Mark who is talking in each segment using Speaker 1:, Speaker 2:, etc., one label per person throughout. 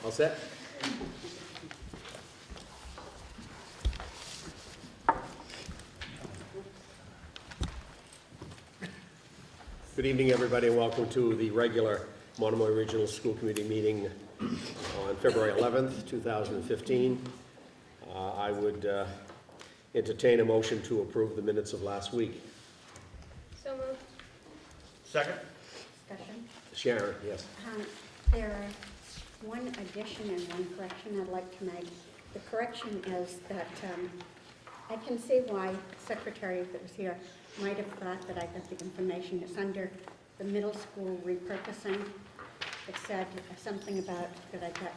Speaker 1: All set? Good evening, everybody, and welcome to the regular Monomoy Regional School Committee meeting on February 11th, 2015. I would entertain a motion to approve the minutes of last week.
Speaker 2: So moved.
Speaker 3: Second?
Speaker 4: Discussion.
Speaker 1: Sharon, yes.
Speaker 4: There are one addition and one correction I'd like to make. The correction is that I can see why the secretary that was here might have thought that I got the information. It's under the middle school repurposing. It said something about that I got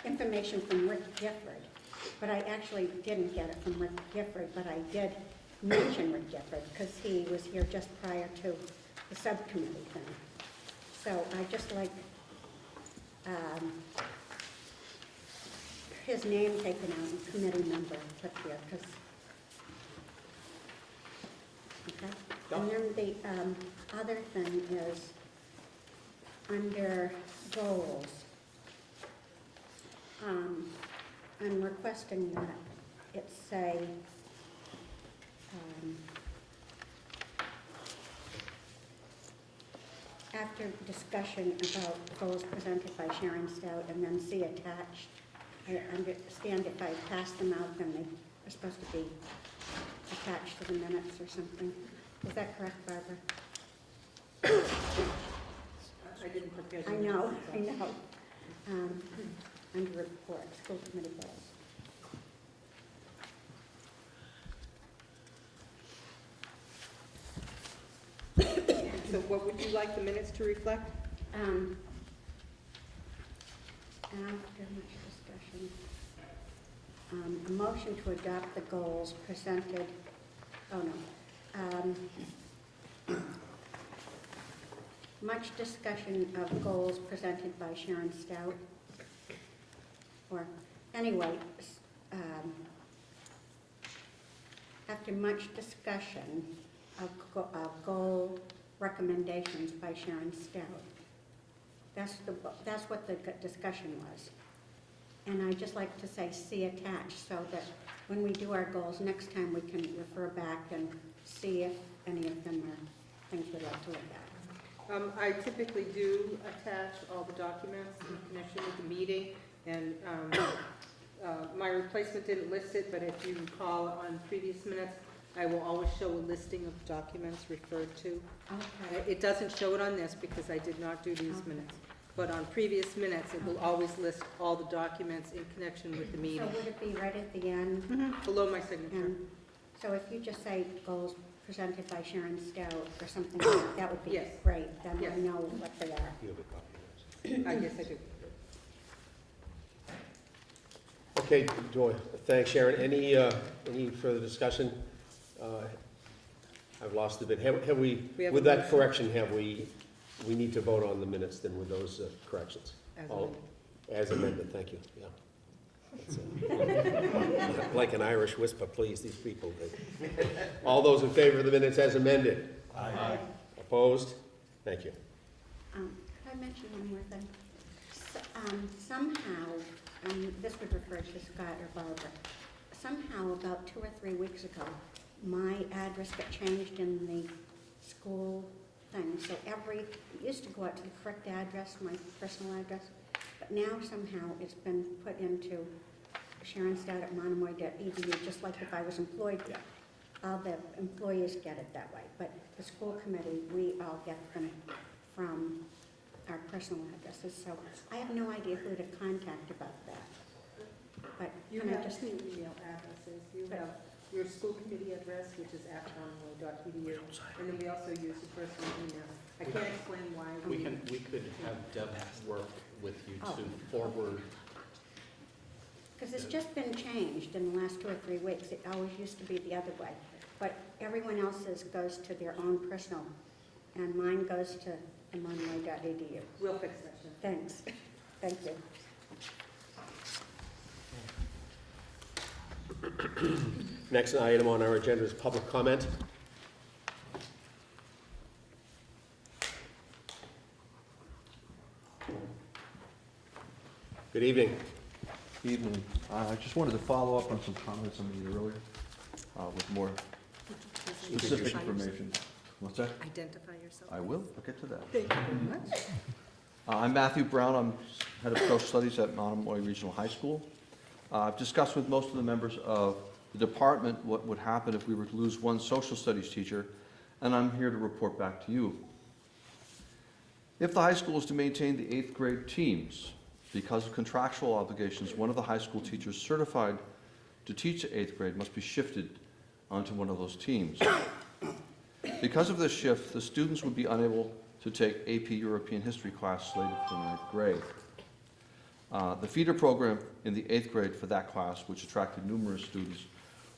Speaker 4: information from Rick Gifford, but I actually didn't get it from Rick Gifford, but I did mention Rick Gifford because he was here just prior to the subcommittee thing. So I just like his name taken out and committee member put here, because, okay? And then the other thing is under goals. I'm requesting that it say after discussion about goals presented by Sharon Stout, and then see attached. I understand if I pass them out, then they are supposed to be attached to the minutes or something. Is that correct, Barbara?
Speaker 5: I didn't prepare.
Speaker 4: I know. Under report, school committee goals.
Speaker 5: So what would you like the minutes to reflect?
Speaker 4: After much discussion, a motion to adopt the goals presented, much discussion of goals presented by Sharon Stout. Or, anyway, after much discussion of goal recommendations by Sharon Stout. That's what the discussion was. And I'd just like to say see attached, so that when we do our goals next time, we can refer back and see if any of them are things we'd like to look at.
Speaker 5: I typically do attach all the documents in connection with the meeting, and my replacement didn't list it, but if you recall on previous minutes, I will always show a listing of documents referred to.
Speaker 4: Okay.
Speaker 5: It doesn't show it on this because I did not do these minutes, but on previous minutes, it will always list all the documents in connection with the meeting.
Speaker 4: So would it be right at the end?
Speaker 5: Below my signature.
Speaker 4: And so if you just say goals presented by Sharon Stout or something like that, that would be
Speaker 5: Yes.
Speaker 4: great. Then
Speaker 5: Yes.
Speaker 4: I know what they are.
Speaker 1: You have a copy of
Speaker 5: I guess I do.
Speaker 1: this. Okay, Joy, thanks, Sharon. Any further discussion? I've lost a bit. Have we,
Speaker 5: We have
Speaker 1: with
Speaker 5: a
Speaker 1: that
Speaker 5: motion.
Speaker 1: correction, we need to vote on the minutes then with those corrections?
Speaker 5: As
Speaker 1: All-
Speaker 5: amended.
Speaker 1: As amended, thank you, yeah. That's, like an Irish whisper, please, these people. All those in favor of the minutes as amended?
Speaker 3: Aye.
Speaker 1: Opposed? Thank you.
Speaker 4: Could I mention one more thing? Somehow, this would refer to Scott or Barbara, somehow about 2 or 3 weeks ago, my address got changed in the school thing. So it used to go out to the correct address, my personal address, but now somehow it's been put into Sharon Stout at Monomoy.edu, just like if I was employed there. All the employees get it that way, but the school committee, we all get them from our personal addresses. So I have no idea who to contact about that. But
Speaker 5: You
Speaker 4: can I
Speaker 5: have
Speaker 4: just,
Speaker 5: two email addresses. You have your school committee address, which is @monomoy.edu, and then we also use the personal email. I can't explain why.
Speaker 3: We could have Deb work with you
Speaker 4: Oh.
Speaker 3: to forward.
Speaker 4: because it's just been changed in the last 2 or 3 weeks. It always used to be the other way. But everyone else's goes to their own personal, and mine goes to monomoy.edu.
Speaker 5: We'll fix that, Jen.
Speaker 4: Thanks. Thank you.
Speaker 1: Next item on our agenda is public comment. Good evening.
Speaker 6: Evening. I just wanted to follow up on some comments I made earlier with more specific information. What's that?
Speaker 7: Identify yourself.
Speaker 6: I will. I'll get to that.
Speaker 7: Thank you very much.
Speaker 6: I'm Matthew Brown. I'm head of social studies at Monomoy Regional High School. I've discussed with most of the members of the department what would happen if we were to lose one social studies teacher, and I'm here to report back to you. If the high school is to maintain the 8th grade teams, because of contractual obligations, one of the high school teachers certified to teach the 8th grade must be shifted onto one of those teams. Because of this shift, the students would be unable to take AP European History class slated for 9th grade. The feeder program in the 8th grade for that class, which attracted numerous students,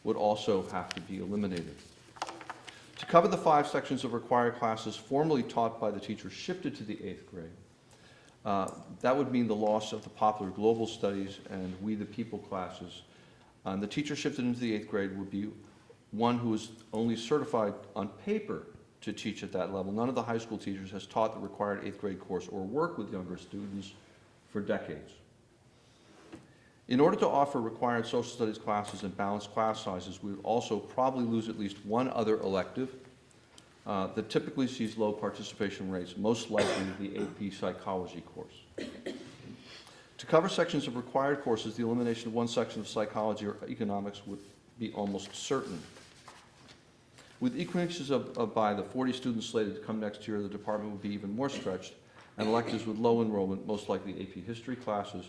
Speaker 6: would also have to be eliminated. To cover the 5 sections of required classes formerly taught by the teacher shifted to the 8th grade, that would mean the loss of the popular global studies and We the People classes. The teacher shifted into the 8th grade would be one who is only certified on paper to teach at that level. None of the high school teachers has taught the required 8th grade course or worked with younger students for decades. In order to offer required social studies classes and balanced class sizes, we would also probably lose at least one other elective that typically sees low participation rates, most likely the AP psychology course. To cover sections of required courses, the elimination of one section of psychology or economics would be almost certain. With equinoxes by the 40 students slated to come next year, the department would be even more stretched, and electives with low enrollment, most likely AP history classes,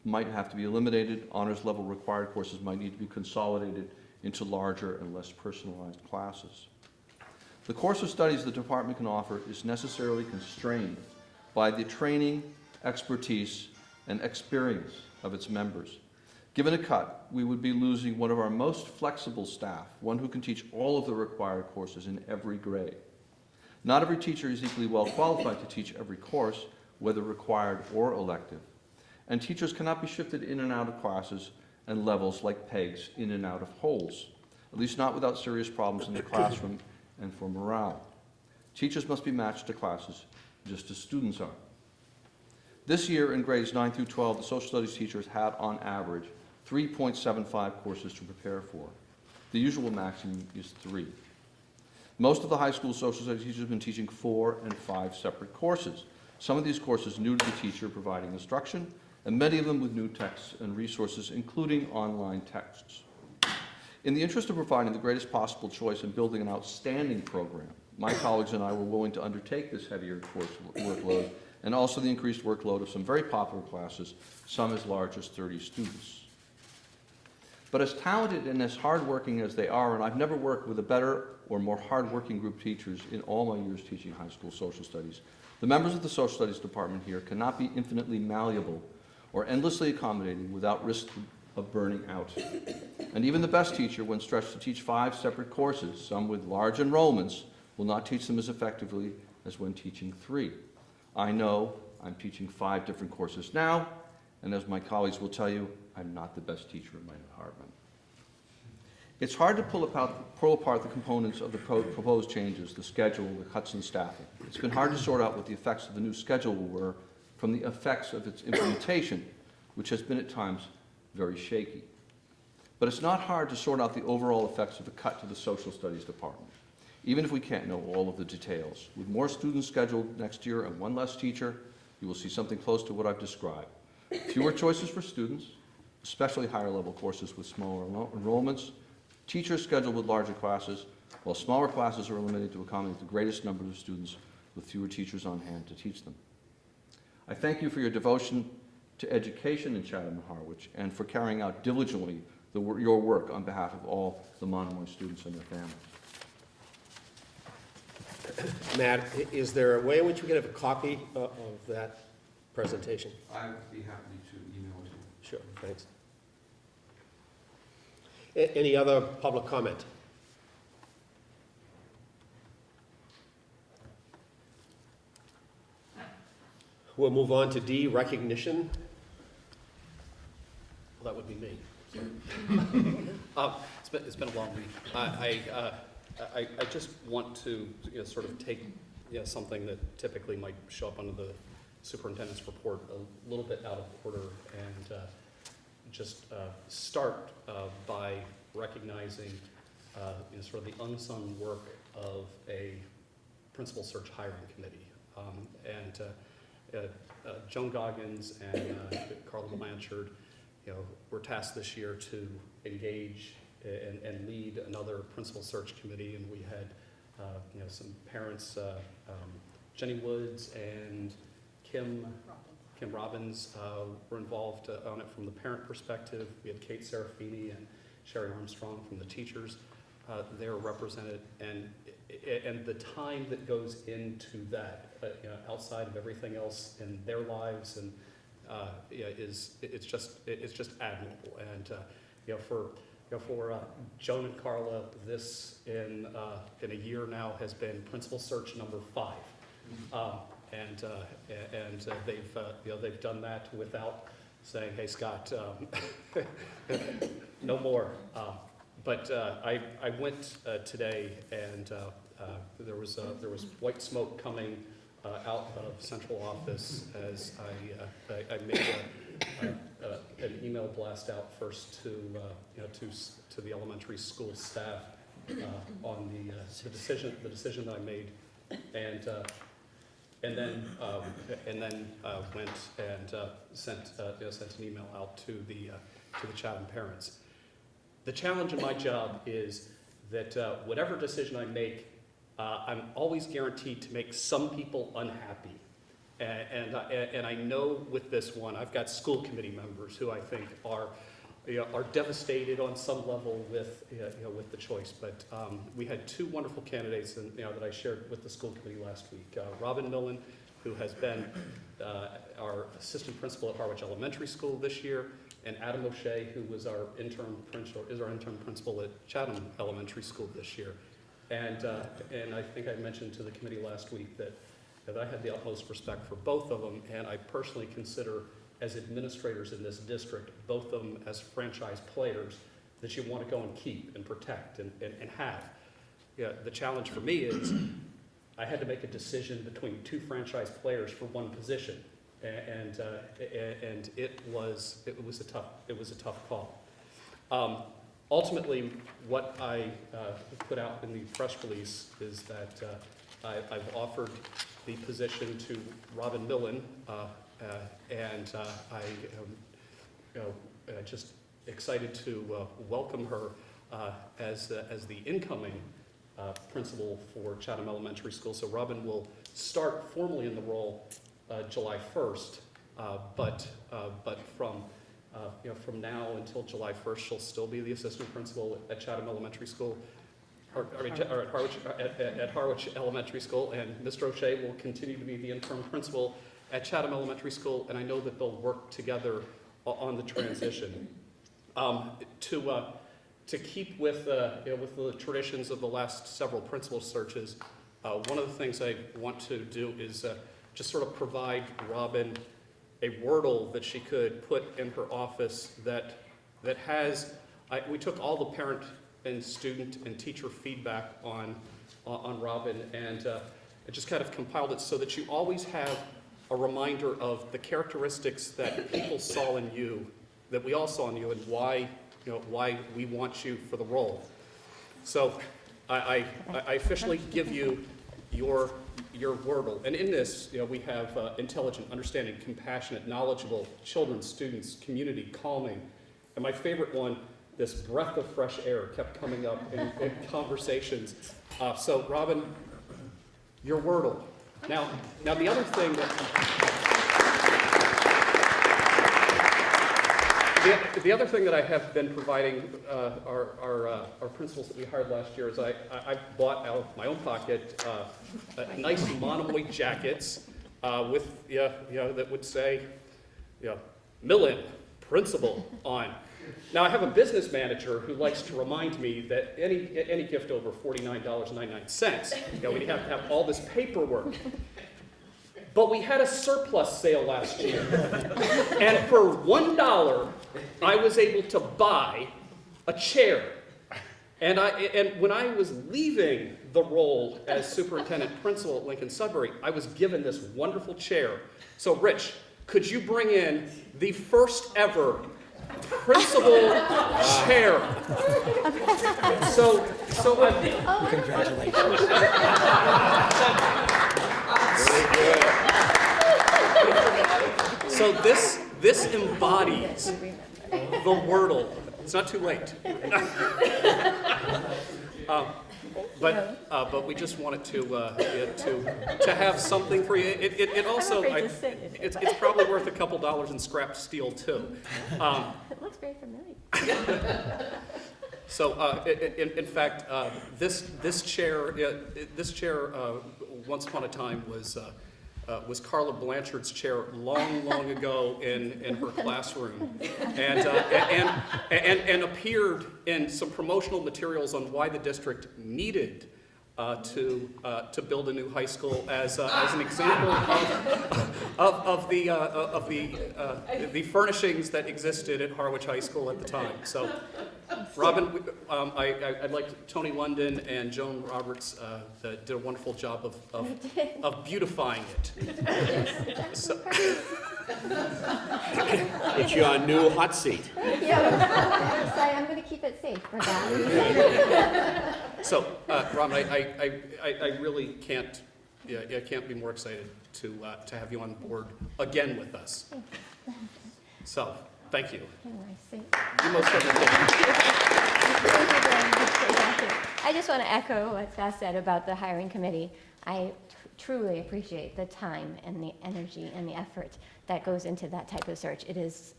Speaker 6: might have to be eliminated. Honors level required courses might need to be consolidated into larger and less personalized classes. The course of studies the department can offer is necessarily constrained by the training, expertise, and experience of its members. Given a cut, we would be losing one of our most flexible staff, one who can teach all of the required courses in every grade. Not every teacher is equally well qualified to teach every course, whether required or elective. And teachers cannot be shifted in and out of classes and levels like pegs in and out of holes, at least not without serious problems in the classroom and for morale. Teachers must be matched to classes just as students are. This year in grades 9 through 12, the social studies teachers had on average 3.75 courses to prepare for. The usual maximum is 3. Most of the high school social studies teachers have been teaching 4 and 5 separate courses. Some of these courses new to the teacher providing instruction, and many of them with new texts and resources, including online texts. In the interest of providing the greatest possible choice and building an outstanding program, my colleagues and I were willing to undertake this heavier course workload and also the increased workload of some very popular classes, some as large as 30 students. But as talented and as hardworking as they are, and I've never worked with a better or more hardworking group of teachers in all my years teaching high school social studies, the members of the social studies department here cannot be infinitely malleable or endlessly accommodating without risk of burning out. And even the best teacher, when stretched to teach 5 separate courses, some with large enrollments, will not teach them as effectively as when teaching 3. I know I'm teaching 5 different courses now, and as my colleagues will tell you, I'm not the best teacher in my department. It's hard to pull apart the components of the proposed changes, the schedule, the cuts in staffing. It's been hard to sort out what the effects of the new schedule were from the effects of its implementation, which has been at times very shaky. But it's not hard to sort out the overall effects of the cut to the social studies department, even if we can't know all of the details. With more students scheduled next year and one less teacher, you will see something close to what I've described. Fewer choices for students, especially higher level courses with smaller enrollments, teachers scheduled with larger classes, while smaller classes are eliminated to accommodate the greatest number of students with fewer teachers on hand to teach them. I thank you for your devotion to education in Chatham and Harwich and for carrying out diligently your work on behalf of all the Monomoy students and their families.
Speaker 1: Matt, is there a way in which we can have a copy of that presentation?
Speaker 6: I would be happy to email it to you.
Speaker 1: Sure, thanks. Any other public comment? We'll move on to D, recognition.
Speaker 8: Well, that would be me. It's been a long week. I just want to sort of take something that typically might show up under the superintendent's report a little bit out of order and just start by recognizing sort of the unsung work of a principal search hiring committee. Joan Goggins and Carla Blanchard, were tasked this year to engage and lead another principal search committee, and we had some parents, Jenny Woods and Kim Robbins were involved on it from the parent perspective. We had Kate Serafini and Sherry Armstrong from the teachers. They're represented, and the time that goes into that, outside of everything else in their lives, and it's just admirable. And for Joan and Carla, this in a year now has been principal search number 5. They've done that without saying, "Hey, Scott, no more." But I went today, and there was white smoke coming out of central office as I made an email blast out first to the elementary school staff on the decision that I made, and then went and sent an email out to the Chatham parents. The challenge in my job is that whatever decision I make, I'm always guaranteed to make some people unhappy. And I know with this one, I've got school committee members who I think are devastated on some level with the choice. But we had 2 wonderful candidates, that I shared with the school committee last week. Robin Millen, who has been our assistant principal at Harwich Elementary School this year, and Adam O'Shea, who was our intern principal at Chatham Elementary School this year. And I think I mentioned to the committee last week that I had the utmost respect for both of them, and I personally consider, as administrators in this district, both of them as franchise players that you want to go and keep and protect and have. The challenge for me is I had to make a decision between 2 franchise players for one position, and it was a tough call. Ultimately, what I put out in the press release is that I've offered the position to Robin Millen, and I am just excited to welcome her as the incoming principal for Chatham Elementary School. So Robin will start formally in the role July 1st, but from now until July 1st, she'll still be the assistant principal at Chatham Elementary School, or at Harwich Elementary School, and Mr. O'Shea will continue to be the interim principal at Chatham Elementary School, and I know that they'll work together on the transition. To keep with the traditions of the last several principal searches, one of the things I want to do is just sort of provide Robin a Wordle that she could put in her office that has, we took all the parent and student and teacher feedback on Robin, and just kind of compiled it so that you always have a reminder of the characteristics that people saw in you, that we all saw in you, and why we want you for the role. So I officially give you your Wordle. And in this, we have intelligent, understanding, compassionate, knowledgeable, children, students, community, calming. And my favorite one, this breath of fresh air, kept coming up in conversations. So Robin, your Wordle. Now the other thing the other thing that I have been providing our principals that we hired last year is I bought out of my own pocket nice Monomoy jackets with that would say Millen Principal on. Now I have a business manager who likes to remind me that any gift over $49.99, we have to have all this paperwork. But we had a surplus sale last year, and for $1, I was able to buy a chair. And when I was leaving the role as superintendent principal at Lincoln Sudbury, I was given this wonderful chair. So Rich, could you bring in the first ever principal chair? So So this embodies the Wordle. It's not too late. But we just wanted to have something for you. It also it's probably worth a couple dollars in scrap steel too.
Speaker 2: It looks very familiar.
Speaker 8: So in fact, this chair once upon a time was Carla Blanchard's chair long ago in her classroom, and appeared in some promotional materials on why the district needed to build a new high school as an example of the furnishings that existed at Harwich High School at the time. So, Robin, I'd like Tony London and Joan Roberts that did a wonderful job of beautifying it. So,
Speaker 1: It's your new hot seat.
Speaker 2: Yeah, I'm going to keep it safe for that.
Speaker 8: So, Robin, I really can't be more excited to have you on board again with us. So, thank you. You most certainly did.
Speaker 2: Thank you very much for that. I just want to echo what Beth said about the hiring committee. I truly appreciate the time and the energy and the effort that goes into that type of search.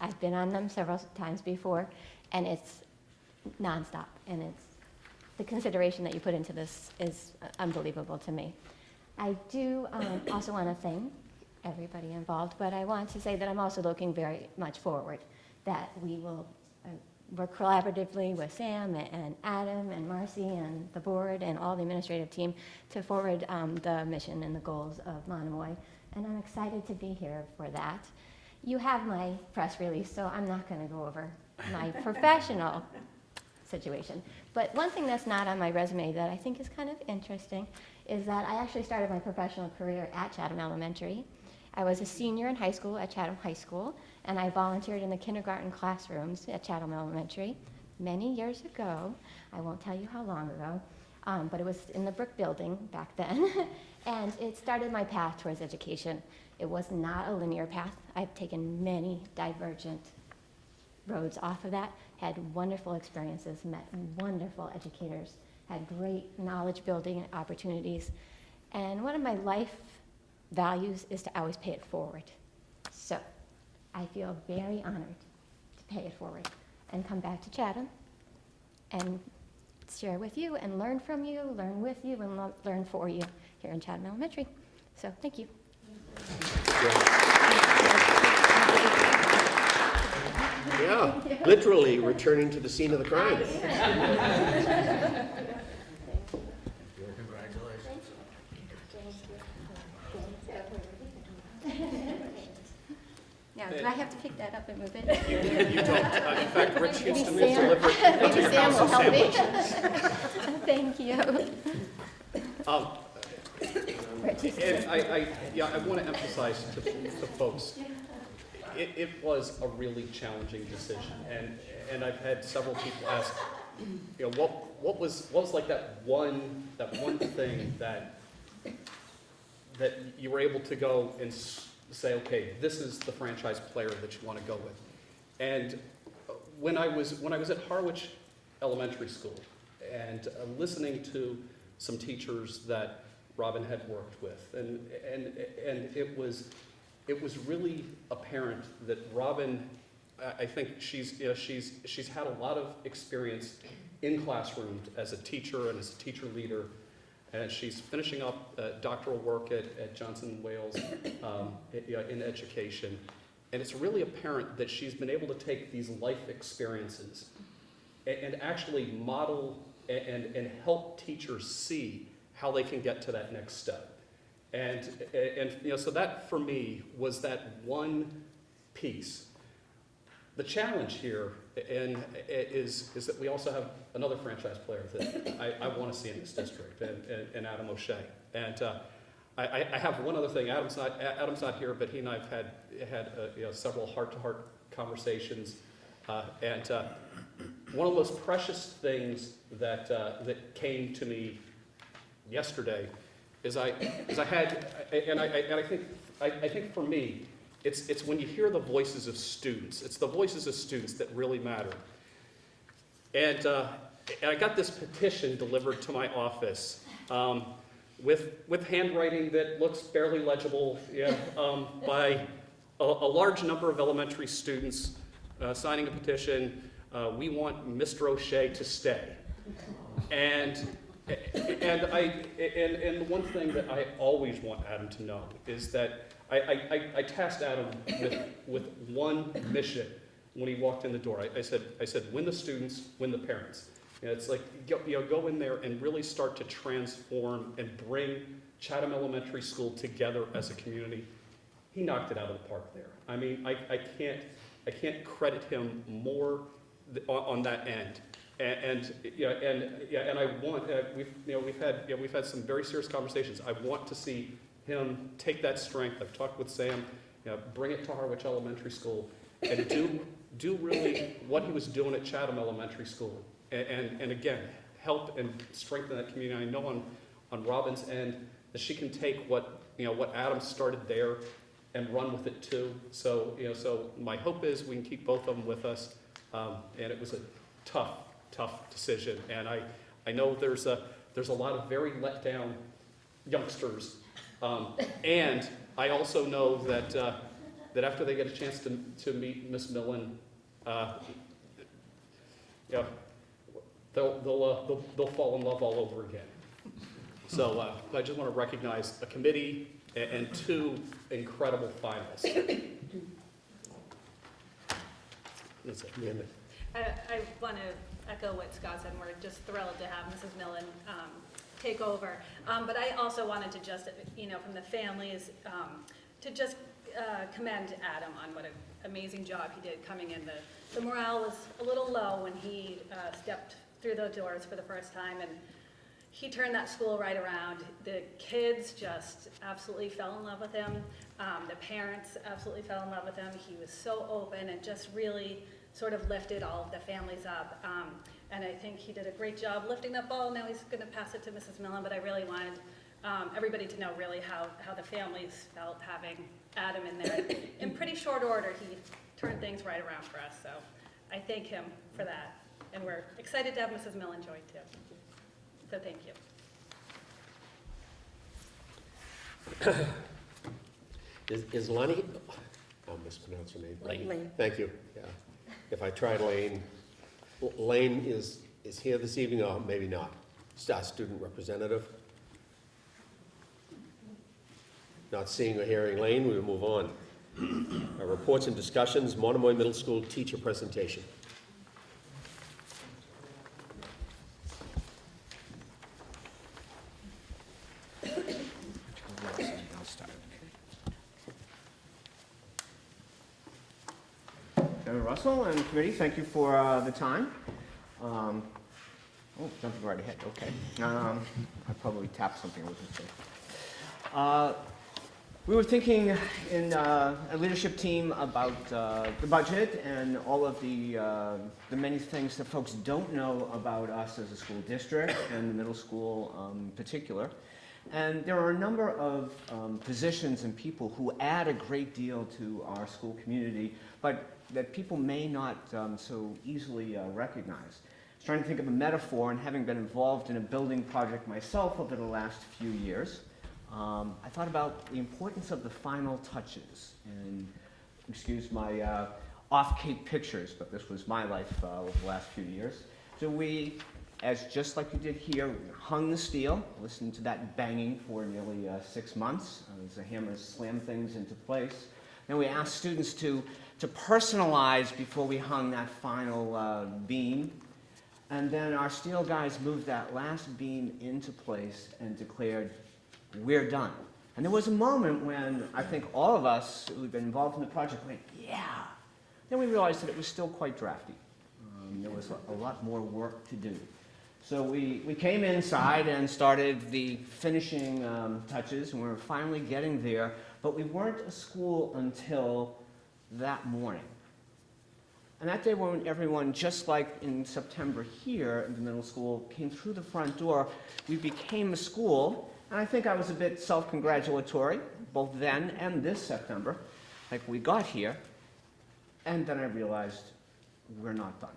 Speaker 2: I've been on them several times before, and it's nonstop, and the consideration that you put into this is unbelievable to me. I do also want to thank everybody involved, but I want to say that I'm also looking very much forward, that we will work collaboratively with Sam and Adam and Marcy and the board and all the administrative team to forward the mission and the goals of Monomoy, and I'm excited to be here for that. You have my press release, so I'm not going to go over my professional situation. But one thing that's not on my resume that I think is kind of interesting is that I actually started my professional career at Chatham Elementary. I was a senior in high school at Chatham High School, and I volunteered in the kindergarten classrooms at Chatham Elementary many years ago. I won't tell you how long ago, but it was in the brick building back then, and it started my path towards education. It was not a linear path. I've taken many divergent roads off of that, had wonderful experiences, met wonderful educators, had great knowledge building opportunities, and one of my life values is to always pay it forward. So I feel very honored to pay it forward and come back to Chatham and share with you and learn from you, learn with you, and learn for you here in Chatham Elementary. So thank you.
Speaker 1: Yeah, literally returning to the scene of the crime.
Speaker 2: Now, do I have to pick that up and move it?
Speaker 8: You don't. In fact, Rich Houston will
Speaker 2: Sam-
Speaker 8: deliver it to
Speaker 2: Maybe
Speaker 8: your
Speaker 2: Sam
Speaker 8: house
Speaker 2: will
Speaker 8: of
Speaker 2: help me.
Speaker 8: sandwiches.
Speaker 2: Thank you.
Speaker 8: And I want to emphasize to folks, it was a really challenging decision, and I've had several people ask, what was like that one thing that you were able to go and say, okay, this is the franchise player that you want to go with. And when I was at Harwich Elementary School and listening to some teachers that Robin had worked with, and it was really apparent that Robin, I think she's had a lot of experience in classrooms as a teacher and as a teacher leader, and she's finishing up doctoral work at Johnson & Wales in education, and it's really apparent that she's been able to take these life experiences and actually model and help teachers see how they can get to that next step. And so that for me was that one piece. The challenge here is that we also have another franchise player that I want to see in this district, and Adam O'Shea. And I have one other thing. Adam's not here, but he and I have had several heart-to-heart conversations. And one of the most precious things that came to me yesterday is I think for me, it's when you hear the voices of students. It's the voices of students that really matter. And I got this petition delivered to my office with handwriting that looks barely legible, by a large number of elementary students signing a petition. We want Mr. O'Shea to stay. And the one thing that I always want Adam to know is that I tasked Adam with one mission when he walked in the door. I said, win the students, win the parents. It's like, go in there and really start to transform and bring Chatham Elementary School together as a community. He knocked it out of the park there. I mean, I can't credit him more on that end. And I want we've had some very serious conversations. I want to see him take that strength. I've talked with Sam, bring it to Harwich Elementary School, and do really what he was doing at Chatham Elementary School, and again help and strengthen that community. I know on Robin's end that she can take what Adam started there and run with it too. So my hope is we can keep both of them with us. And it was a tough decision, and I know there's a lot of very let down youngsters, and I also know that after they get a chance to meet Miss Millen, they'll fall in love all over again. So I just want to recognize a committee and two incredible finalists. That's it.
Speaker 1: Amanda.
Speaker 7: I want to echo what Scott said. We're just thrilled to have Mrs. Millen take over. But I also wanted to just, from the families, to just commend Adam on what an amazing job he did coming in. The morale was a little low when he stepped through those doors for the first time, and he turned that school right around. The kids just absolutely fell in love with him. The parents absolutely fell in love with him. He was so open and just really sort of lifted all of the families up. And I think he did a great job lifting that ball. Now he's going to pass it to Mrs. Millen, but I really wanted everybody to know really how the families felt having Adam in there. In pretty short order, he turned things right around for us. So I thank him for that. And we're excited to have Mrs. Millen join too. So thank you.
Speaker 1: Is Lonnie? I'll mispronounce her name.
Speaker 4: Lane.
Speaker 1: Thank you. Yeah. If I tried Lane, Lane is here this evening, or maybe not. Student representative. Not seeing or hearing Lane, we will move on. Reports and discussions. Monomoy Middle School teacher presentation.
Speaker 9: Chairman Russell and committee, thank you for the time. Jumping right ahead, okay. I probably tapped something I wasn't sure. We were thinking in a leadership team about the budget and all of the many things that folks don't know about us as a school district and the middle school in particular. And there are a number of positions and people who add a great deal to our school community, but that people may not so easily recognize. I was trying to think of a metaphor, and having been involved in a building project myself over the last few years, I thought about the importance of the final touches. And excuse my off-Cape pictures, but this was my life over the last few years. So we, just like you did here, we hung the steel, listened to that banging for nearly 6 months as the hammers slammed things into place. Then we asked students to personalize before we hung that final beam. And then our steel guys moved that last beam into place and declared, "We're done." And there was a moment when I think all of us who'd been involved in the project went, "Yeah, Then we realized that it was still quite drafty. There was a lot more work to do. So we came inside and started the finishing touches, and we were finally getting there, but we weren't a school until that morning. And that day when everyone, just like in September here in the middle school, came through the front door, we became a school, and I think I was a bit self-congratulatory, both then and this September, like we got here, and then I realized we're not done.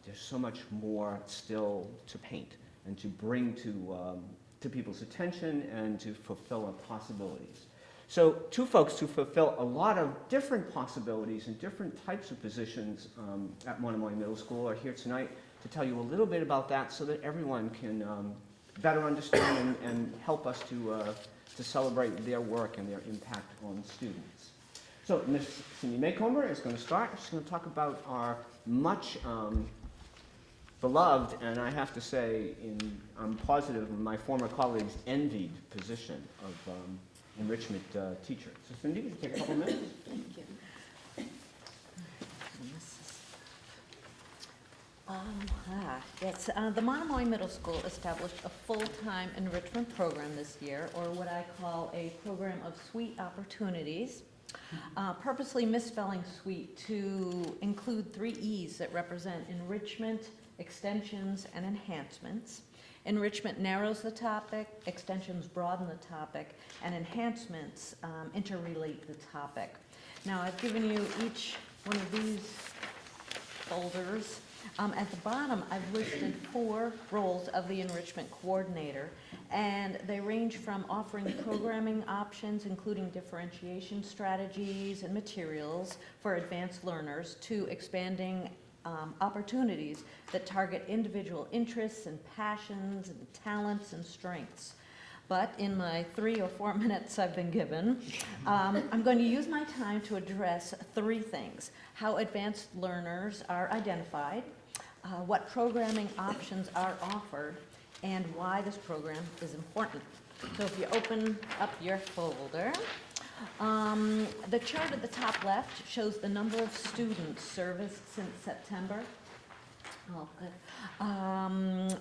Speaker 9: There's so much more still to paint and to bring to people's attention and to fulfill our possibilities. So two folks to fulfill a lot of different possibilities and different types of positions at Monomoy Middle School are here tonight to tell you a little bit about that so that everyone can better understand and help us to celebrate their work and their impact on students. So Ms. Cindy Maycomber is going to start. She's going to talk about our much beloved, and I have to say, I'm positive, my former colleagues envied position of enrichment teacher. So Cindy, you take a couple minutes.
Speaker 10: Thank you. Yes, the Monomoy Middle School established a full-time enrichment program this year, or what I call a program of sweet opportunities, purposely misspelling sweet to include 3 E's that represent enrichment, extensions, and enhancements. Enrichment narrows the topic, extensions broaden the topic, and enhancements interrelate the topic. Now, I've given you each one of these folders. At the bottom, I've listed 4 roles of the enrichment coordinator, and they range from offering programming options, including differentiation strategies and materials for advanced learners, to expanding opportunities that target individual interests and passions and talents and strengths. But in my 3 or 4 minutes I've been given, I'm going to use my time to address 3 things: how advanced learners are identified, what programming options are offered, and why this program is important. So if you open up your folder, the chart at the top left shows the number of students serviced since September. Oh, good.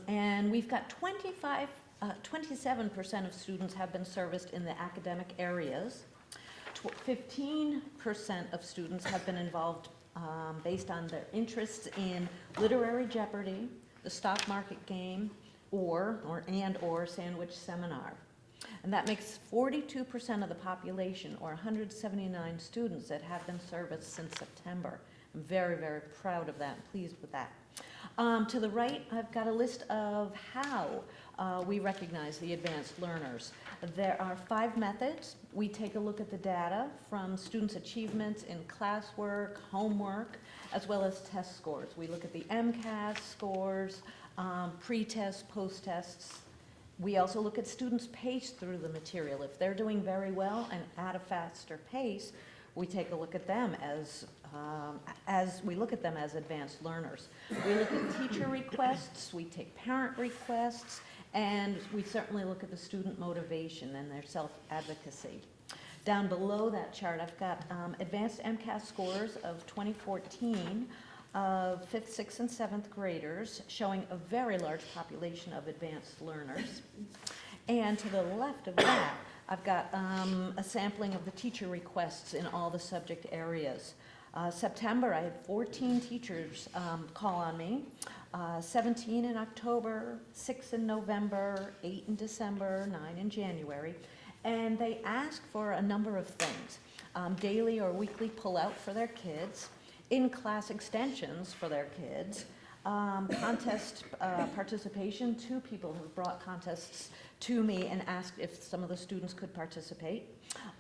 Speaker 10: And we've got 27% of students have been serviced in the academic areas. 15% of students have been involved based on their interests in literary Jeopardy, the stock market game, or sandwich seminar. And that makes 42% of the population, or 179 students, that have been serviced since September. I'm very, very proud of that, pleased with that. To the right, I've got a list of how we recognize the advanced learners. There are 5 methods. We take a look at the data from students' achievements in classwork, homework, as well as test scores. We look at the MCAS scores, pre-test, post-tests. We also look at students' pace through the material. If they're doing very well and at a faster pace, we take a look at them as we look at them as advanced learners. We look at teacher requests, we take parent requests, and we certainly look at the student motivation and their self-advocacy. Down below that chart, I've got advanced MCAS scores of 2014 of 5th, 6th, and 7th graders, showing a very large population of advanced learners. And to the left of that, I've got a sampling of the teacher requests in all the subject areas. September, I had 14 teachers call on me, 17 in October, 6 in November, 8 in December, 9 in January, and they asked for a number of things. Daily or weekly pull-out for their kids, in-class extensions for their kids, contest participation. 2 people have brought contests to me and asked if some of the students could participate,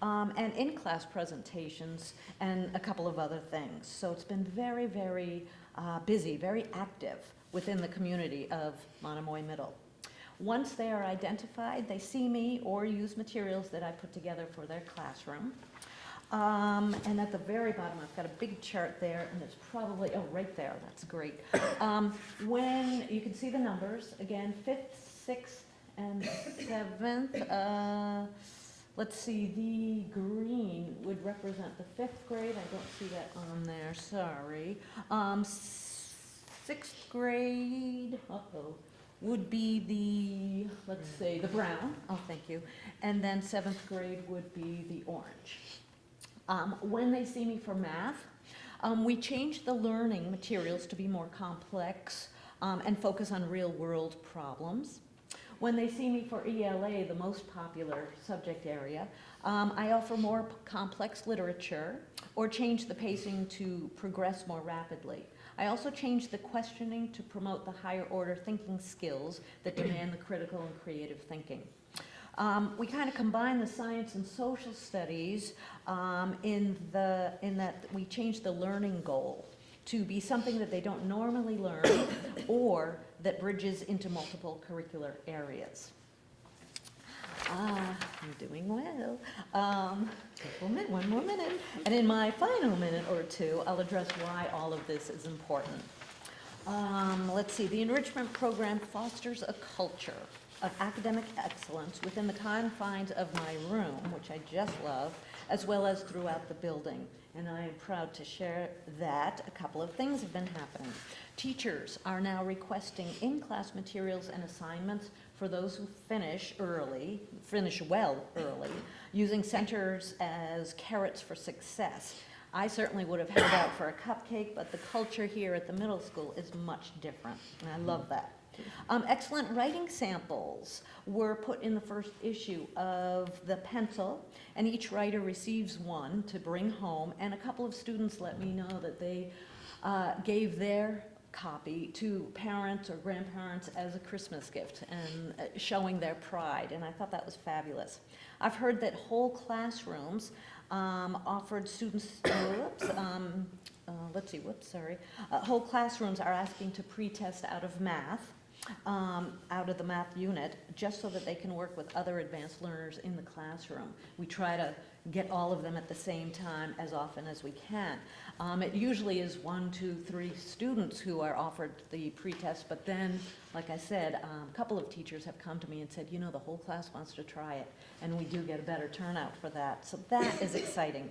Speaker 10: and in-class presentations and a couple of other things. So it's been very, very busy, very active within the community of Monomoy Middle. Once they are identified, they see me or use materials that I put together for their classroom. And at the very bottom, I've got a big chart there, and it's probably, oh, right there, that's great. When you can see the numbers, again, 5th, 6th, and 7th, let's see, the green would represent the 5th grade. I don't see that on there, sorry. 6th grade, would be the, let's say, the brown. Oh, thank you. And then 7th grade would be the orange. When they see me for math, we changed the learning materials to be more complex and focus on real-world problems. When they see me for ELA, the most popular subject area, I offer more complex literature or change the pacing to progress more rapidly. I also changed the questioning to promote the higher order thinking skills that demand the critical and creative thinking. We kind of combine the science and social studies in that we changed the learning goal to be something that they don't normally learn or that bridges into multiple curricular areas. I'm doing well. One more minute. And in my final minute or two, I'll address why all of this is important. Let's see, the enrichment program fosters a culture of academic excellence within the confines of my room, which I just love, as well as throughout the building. And I am proud to share that a couple of things have been happening. Teachers are now requesting in-class materials and assignments for those who finish well early, using centers as carrots for success. I certainly would have held out for a cupcake, but the culture here at the middle school is much different, and I love that. Excellent writing samples were put in the first issue of the pencil, and each writer receives one to bring home, and a couple of students let me know that they gave their copy to parents or grandparents as a Christmas gift and showing their pride, and I thought that was fabulous. I've heard that whole classrooms offered students, whole classrooms are asking to pre-test out of math, out of the math unit, just so that they can work with other advanced learners in the classroom. We try to get all of them at the same time as often as we can. It usually is 1, 2, 3 students who are offered the pre-test, but then, like I said, a couple of teachers have come to me and said, you know, the whole class wants to try it, and we do get a better turnout for that. So that is exciting.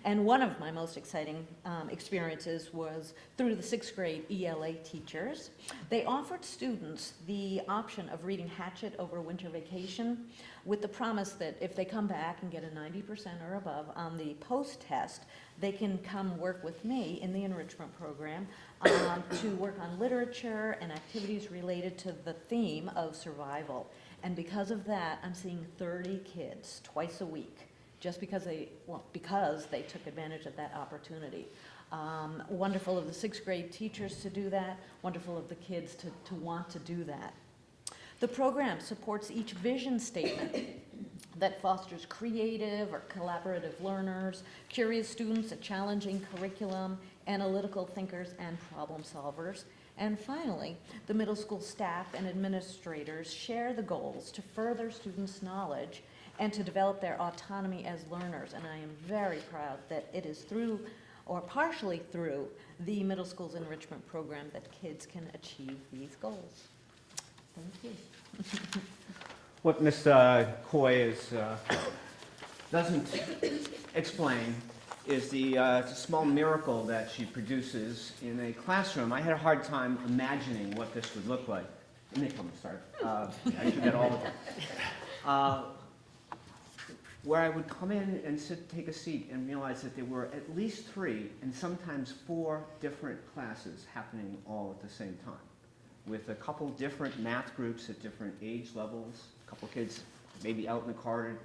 Speaker 10: And one of my most exciting experiences was through the 6th grade ELA teachers. They offered students the option of reading Hatchet over winter vacation with the promise that if they come back and get a 90% or above on the post-test, they can come work with me in the enrichment program to work on literature and activities related to the theme of survival. And because of that, I'm seeing 30 kids twice a week, just because they took advantage of that opportunity. Wonderful of the 6th grade teachers to do that, wonderful of the kids to want to do that. The program supports each vision statement that fosters creative or collaborative learners, curious students, a challenging curriculum, analytical thinkers, and problem solvers. And finally, the middle school staff and administrators share the goals to further students' knowledge and to develop their autonomy as learners. And I am very proud that it is through, or partially through, the middle school's enrichment program that kids can achieve these goals. Thank you.
Speaker 9: What Ms. Coy doesn't explain is the small miracle that she produces in a classroom. I had a hard time imagining what this would look like. Let me come and start. I do that all the time. Where I would come in and take a seat and realize that there were at least 3 and sometimes 4 different classes happening all at the same time, with a couple different math groups at different age levels, a couple kids maybe out in the corridor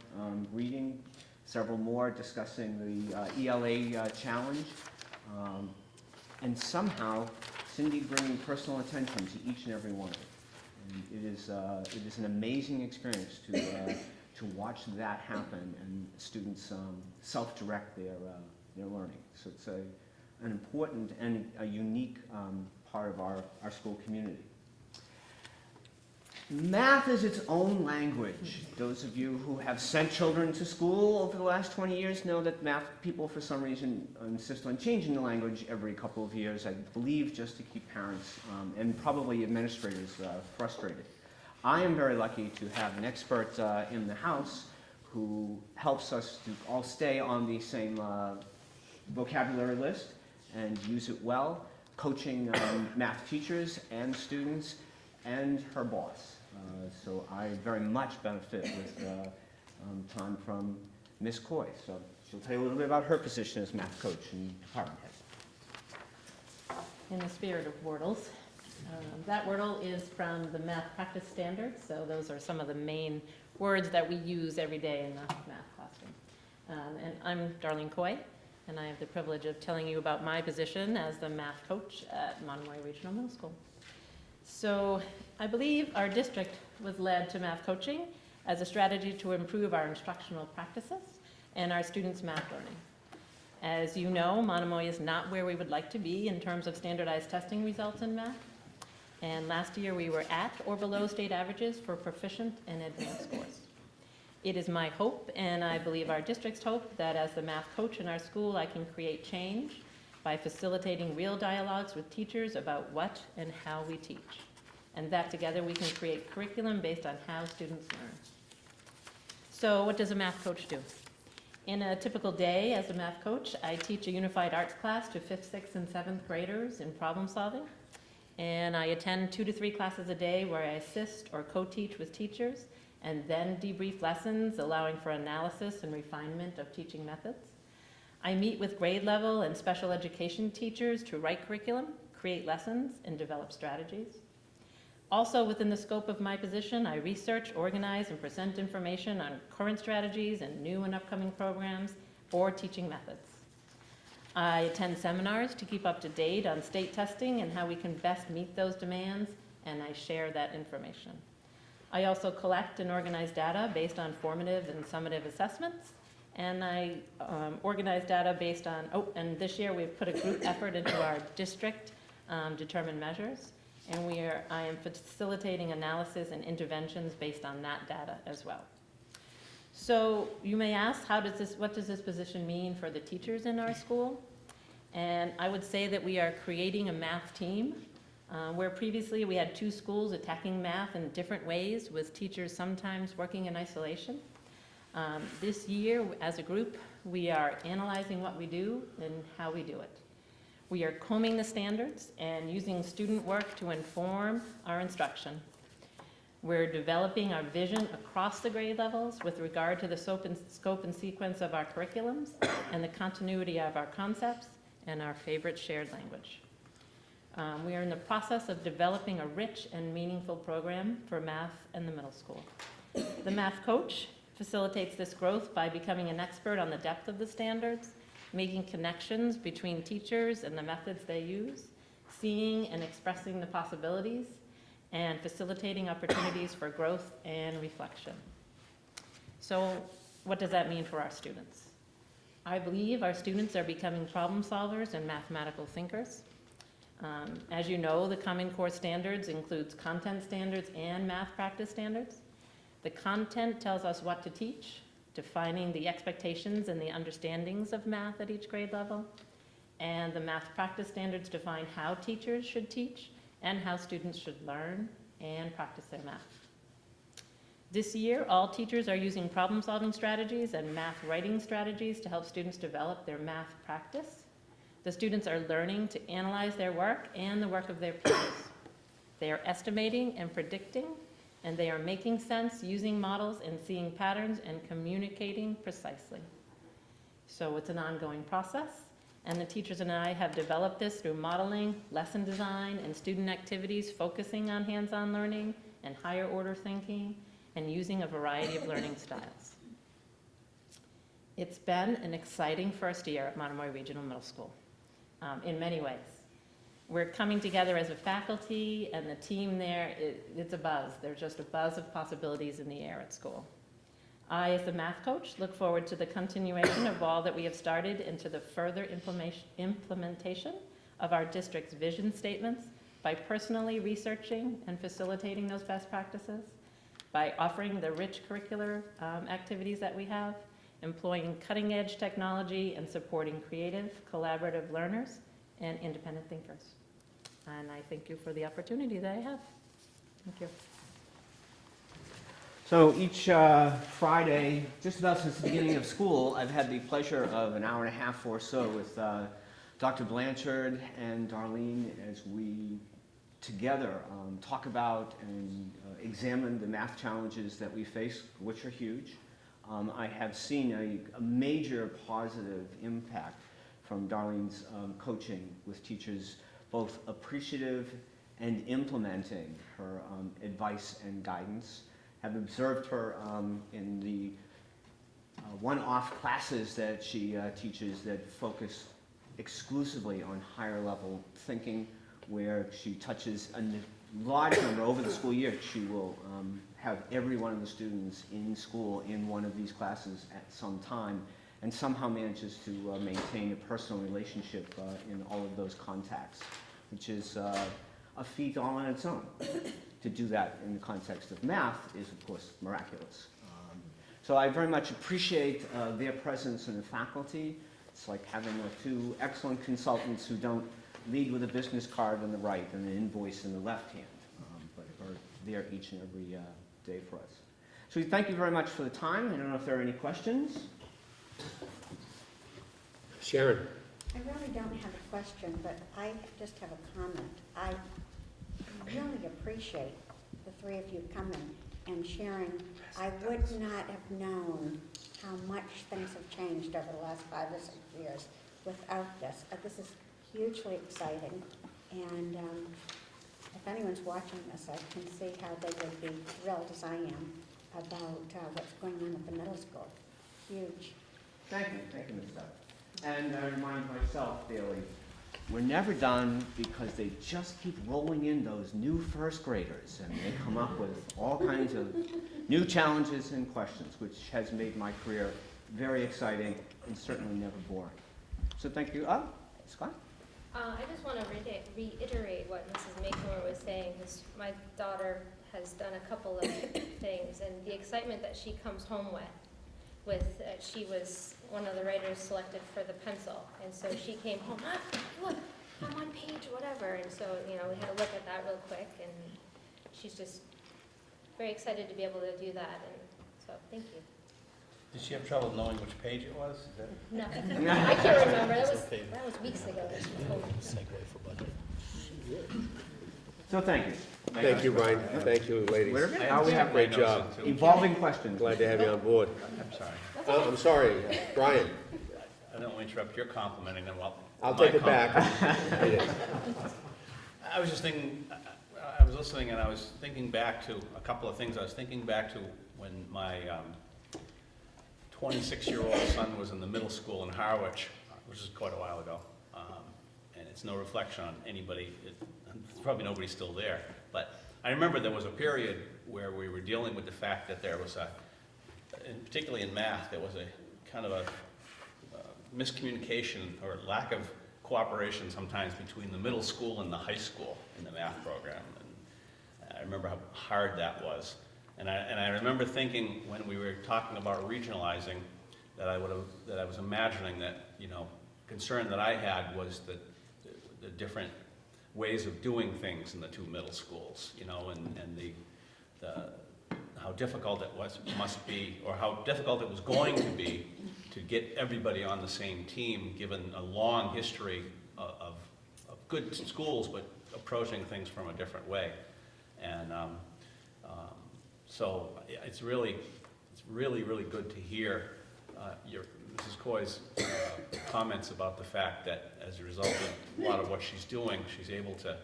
Speaker 9: reading, several more discussing the ELA challenge, and somehow Cindy bringing personal attention to each and every one of them. And it is an amazing experience to watch that happen and students self-direct their learning. So it's an important and a unique part of our school community. Math is its own language. Those of you who have sent children to school over the last 20 years know that math people, for some reason, insist on changing the language every couple of years, I believe just to keep parents and probably administrators frustrated. I am very lucky to have an expert in the house who helps us to all stay on the same vocabulary list and use it well, coaching math teachers and students, and her boss. So I very much benefit with time from Ms. Coy. So she'll tell you a little bit about her position as math coach and department head.
Speaker 11: In the spirit of Wordles. That Wordle is from the math practice standards, so those are some of the main words that we use every day in the math classroom. And I'm Darlene Coy, and I have the privilege of telling you about my position as the math coach at Monomoy Regional Middle School. So I believe our district was led to math coaching as a strategy to improve our instructional practices and our students' math learning. As you know, Monomoy is not where we would like to be in terms of standardized testing results in math. And last year we were at or below state averages for proficient and advanced scores. It is my hope, and I believe our district's hope, that as the math coach in our school, I can create change by facilitating real dialogues with teachers about what and how we teach. And that together we can create curriculum based on how students learn. So what does a math coach do? In a typical day as a math coach, I teach a unified arts class to 5th, 6th, and 7th graders in problem solving. And I attend 2 to 3 classes a day where I assist or co-teach with teachers and then debrief lessons, allowing for analysis and refinement of teaching methods. I meet with grade level and special education teachers to write curriculum, create lessons, and develop strategies. Also within the scope of my position, I research, organize, and present information on current strategies and new and upcoming programs or teaching methods. I attend seminars to keep up to date on state testing and how we can best meet those demands, and I share that information. I also collect and organize data based on formative and summative assessments, and I organize data based on, and this year we've put a group effort into our district determined measures, and I am facilitating analysis and interventions based on that data as well. So you may ask, what does this position mean for the teachers in our school? And I would say that we are creating a math team, where previously we had 2 schools attacking math in different ways, with teachers sometimes working in isolation. This year, as a group, we are analyzing what we do and how we do it. We are combing the standards and using student work to inform our instruction. We're developing our vision across the grade levels with regard to the scope and sequence of our curriculums and the continuity of our concepts and our favorite shared language. We are in the process of developing a rich and meaningful program for math in the middle school. The math coach facilitates this growth by becoming an expert on the depth of the standards, making connections between teachers and the methods they use, seeing and expressing the possibilities, and facilitating opportunities for growth and reflection. So what does that mean for our students? I believe our students are becoming problem solvers and mathematical thinkers. As you know, the Common Core standards includes content standards and math practice standards. The content tells us what to teach, defining the expectations and the understandings of math at each grade level. And the math practice standards define how teachers should teach and how students should learn and practice their math. This year, all teachers are using problem-solving strategies and math writing strategies to help students develop their math practice. The students are learning to analyze their work and the work of their peers. They are estimating and predicting, and they are making sense using models and seeing patterns and communicating precisely. So it's an ongoing process. And the teachers and I have developed this through modeling, lesson design, and student activities focusing on hands-on learning and higher order thinking, and using a variety of learning styles. It's been an exciting first year at Monomoy Regional Middle School, in many ways. We're coming together as a faculty, and the team there, it's a buzz. There's just a buzz of possibilities in the air at school. I, as the math coach, look forward to the continuation of all that we have started and to the further implementation of our district's vision statements by personally researching and facilitating those best practices, by offering the rich curricular activities that we have, employing cutting-edge technology, and supporting creative, collaborative learners and independent thinkers. And I thank you for the opportunity that I have. Thank you.
Speaker 9: So each Friday, just about since the beginning of school, I've had the pleasure of an hour and a half or so with Dr. Blanchard and Darlene as we together talk about and examine the math challenges that we face, which are huge. I have seen a major positive impact from Darlene's coaching with teachers, both appreciative and implementing her advice and guidance. Have observed her in the one-off classes that she teaches that focus exclusively on higher level thinking, where she touches a large number over the school year. She will have every one of the students in school in one of these classes at some time, and somehow manages to maintain a personal relationship in all of those contacts, which is a feat all on its own. To do that in the context of math is, of course, miraculous. So I very much appreciate their presence in the faculty. It's like having two excellent consultants who don't lead with a business card on the right and an invoice in the left hand, but are there each and every day for us. So we thank you very much for the time. I don't know if there are any questions.
Speaker 1: Sharon?
Speaker 4: I really don't have a question, but I just have a comment. I really appreciate the three of you coming and sharing. I would not have known how much things have changed over the last 5 or 6 years without this. This is hugely exciting, and if anyone's watching this, I can see how they would be thrilled, as I am, about what's going on at the middle school. Huge.
Speaker 9: Thank you, Ms. Duff. And I remind myself daily, we're never done because they just keep rolling in those new first graders, and they come up with all kinds of new challenges and questions, which has made my career very exciting and certainly never boring. So thank you. Scott?
Speaker 2: I just want to reiterate what Mrs. Makemoore was saying, because my daughter has done a couple of things, and the excitement that she comes home with she was one of the writers selected for the pencil, and so she came home, look, I'm on page whatever, and so, we had to look at that real quick, and she's just very excited to be able to do that, and so, thank you.
Speaker 3: Did she have trouble knowing which page it was? Is that
Speaker 2: No, I can't remember, that was weeks ago.
Speaker 3: segue for budget?
Speaker 9: So thank you.
Speaker 1: Thank you, Brian. Thank you, ladies.
Speaker 9: Now we have
Speaker 1: Great job.
Speaker 9: evolving questions.
Speaker 1: Glad to have you on board.
Speaker 3: I'm sorry.
Speaker 1: I'm sorry, Brian.
Speaker 8: I don't want to interrupt your complimenting them while.
Speaker 1: I'll take it back.
Speaker 8: I was just thinking, I was listening and I was thinking back to a couple of things. I was thinking back to when my 26-year-old son was in the middle school in Harwich, which is quite a while ago. And it's no reflection on anybody, probably nobody's still there. But I remember there was a period where we were dealing with the fact that there was and particularly in math, there was a kind of a miscommunication or lack of cooperation sometimes between the middle school and the high school in the math program. And I remember how hard that was. And I remember thinking when we were talking about regionalizing that I was imagining that, concern that I had was that the different ways of doing things in the two middle schools, and how difficult it must be, or how difficult it was going to be to get everybody on the same team, given a long history of good schools, but approaching things from a different way. And so it's really good to hear Mrs. Coy's comments about the fact that as a result of a lot of what she's doing, she's able to,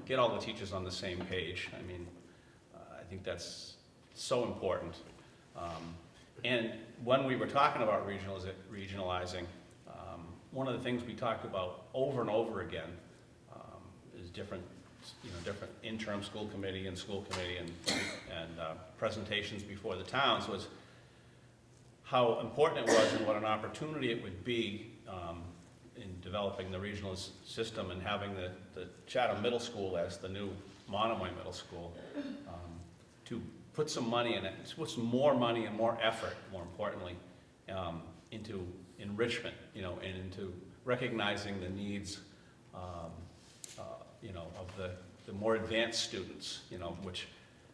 Speaker 8: get all the teachers on the same page. I mean, I think that's so important. And when we were talking about regionalizing, one of the things we talked about over and over again is different interim school committee and presentations before the towns was how important it was and what an opportunity it would be in developing the regional system and having the Chatham Middle School as the new Monomoy Middle School to put some money in it, to put some more money and more effort, more importantly, into enrichment, and into recognizing the needs, of the more advanced students, which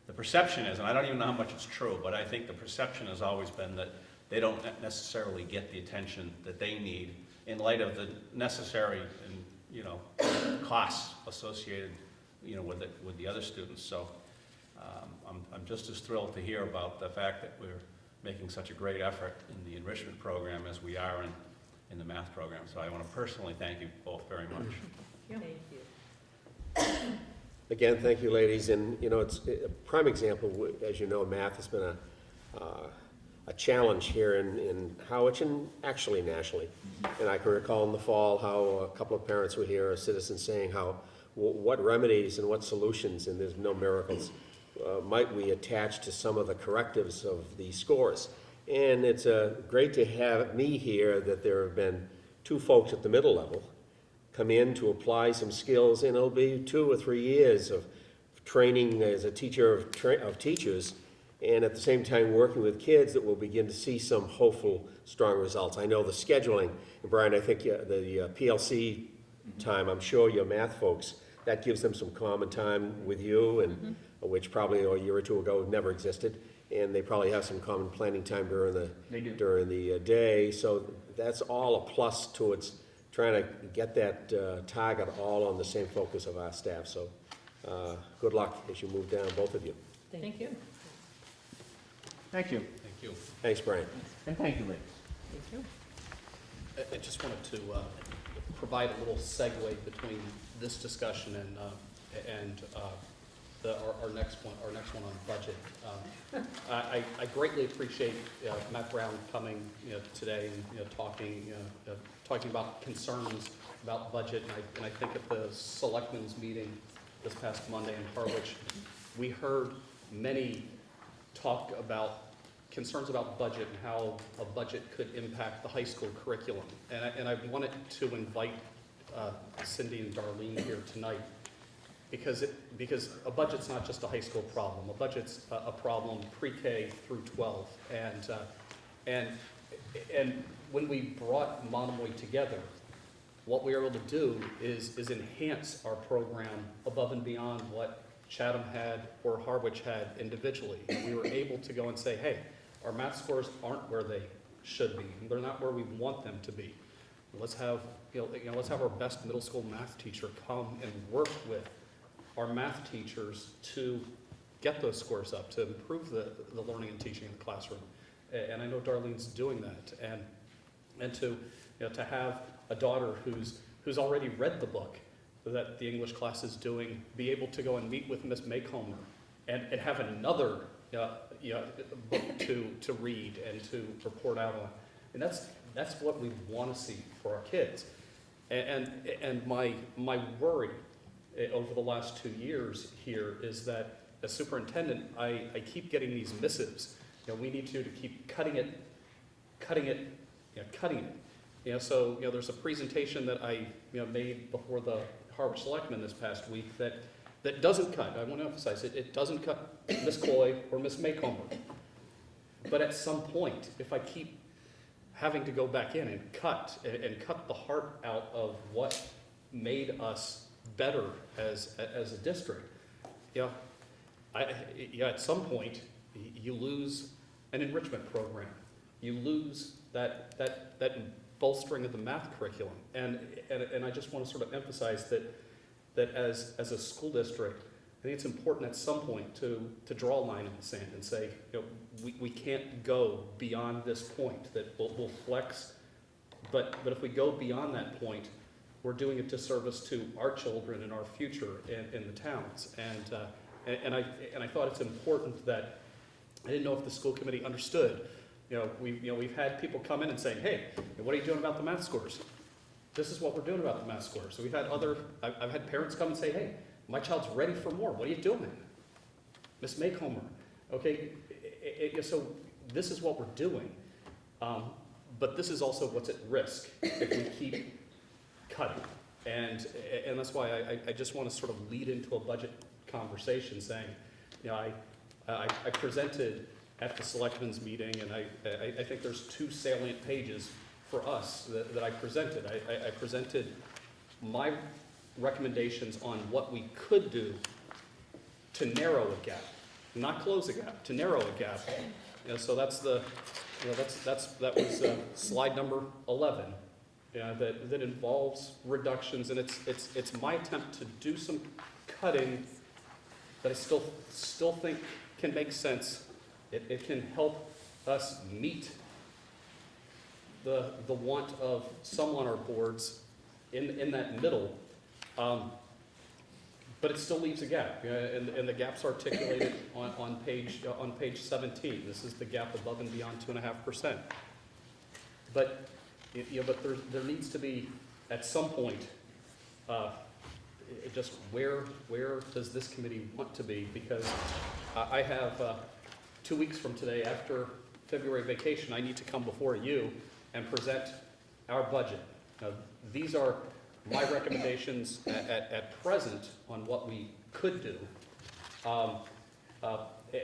Speaker 3: the perception is, and I don't even know how much it's true, but I think the perception has always been that they don't necessarily get the attention that they need in light of the necessary and, you know, costs associated, you know, with it, with the other students. So I'm just as thrilled to hear about the fact that we're making such a great effort in the enrichment program as we are in the math program. So I want to personally thank you both very much.
Speaker 10: Thank you.
Speaker 1: Again, thank you, ladies, and, you know, it's a prime example, as you know, math has been a challenge here in Howard and actually nationally. And I can recall in the fall how a couple of parents were here, citizens saying how, what remedies and what solutions, and there's no miracles, might we attach to some of the correctives of the scores. And it's great to have me here that there have been two folks at the middle level come in to apply some skills, and it'll be 2 or 3 years of training as a teacher of teachers, and at the same time working with kids that will begin to see some hopeful, strong results. I know the scheduling, and Brian, I think the PLC time, I'm sure your math folks, that gives them some common time with you, and which probably a year or two ago never existed, and they probably have some common planning time during the day, so that's all a plus towards trying to get that target all on the same focus of our staff. So good luck as you move down, both of you.
Speaker 11: Thank you.
Speaker 9: Thank you.
Speaker 8: Thank you.
Speaker 1: Thanks, Brian.
Speaker 9: And thank you, ladies.
Speaker 11: Thank you.
Speaker 8: I just wanted to provide a little segue between this discussion and our next one on budget. I greatly appreciate Matt Brown coming, you know, today and, you know, talking about concerns about budget. And I think at the selectmen's meeting this past Monday in Harwich, we heard many talk about concerns about budget and how a budget could impact the high school curriculum. And I wanted to invite Cindy and Darlene here tonight because a budget's not just a high school problem. A budget's a problem pre-K through 12. And when we brought Monomoy together, what we were able to do is enhance our program above and beyond what Chatham had or Harwich had individually. And we were able to go and say, hey, our math scores aren't where they should be. They're not where we want them to be. Let's have, let's have our best middle school math teacher come and work with our math teachers to get those scores up, to improve the learning and teaching in the classroom. And I know Darlene's doing that. And to, to have a daughter who's already read the book that the English class is doing, be able to go and meet with Miss Maycomer and have another book to read and to report out on. And that's what we want to see for our kids. And my worry over the last 2 years here is that as superintendent, I keep getting these missives. We need to keep cutting it. So there's a presentation that I made before the Harvard Selectmen this past week that doesn't cut. I want to emphasize it. It doesn't cut Miss Coy or Miss Maycomer. But at some point, if I keep having to go back in and cut the heart out of what made us better as a district, at some point you lose an enrichment program. You lose that bolstering of the math curriculum. And I just want to sort of emphasize that as a school district, I think it's important at some point to draw a line in the sand and say, we can't go beyond this point, that we'll flex, but if we go beyond that point, we're doing a disservice to our children and our future in the towns. And I thought it's important that, I didn't know if the school committee understood. We've had people come in and say, hey, what are you doing about the math scores? This is what we're doing about the math scores. So I've had parents come and say, hey, my child's ready for more. What are you doing? Miss Maycomer. Okay, so this is what we're doing. But this is also what's at risk if we keep cutting. And that's why I just want to sort of lead into a budget conversation saying, I presented at the selectmen's meeting, and I think there's 2 salient pages for us that I presented. I presented my recommendations on what we could do to narrow a gap. not close a gap, to narrow a gap. So that's the, that was slide number 11. That involves reductions, and it's my attempt to do some cutting that I still think can make sense. It can help us meet the want of some on our boards in that middle. But it still leaves a gap, and the gap's articulated on page 17. This is the gap above and beyond 2.5%. But but there needs to be at some point just where does this committee want to be? Because I have 2 weeks from today, after February vacation, I need to come before you and present our budget. Now, these are my recommendations at present on what we could do.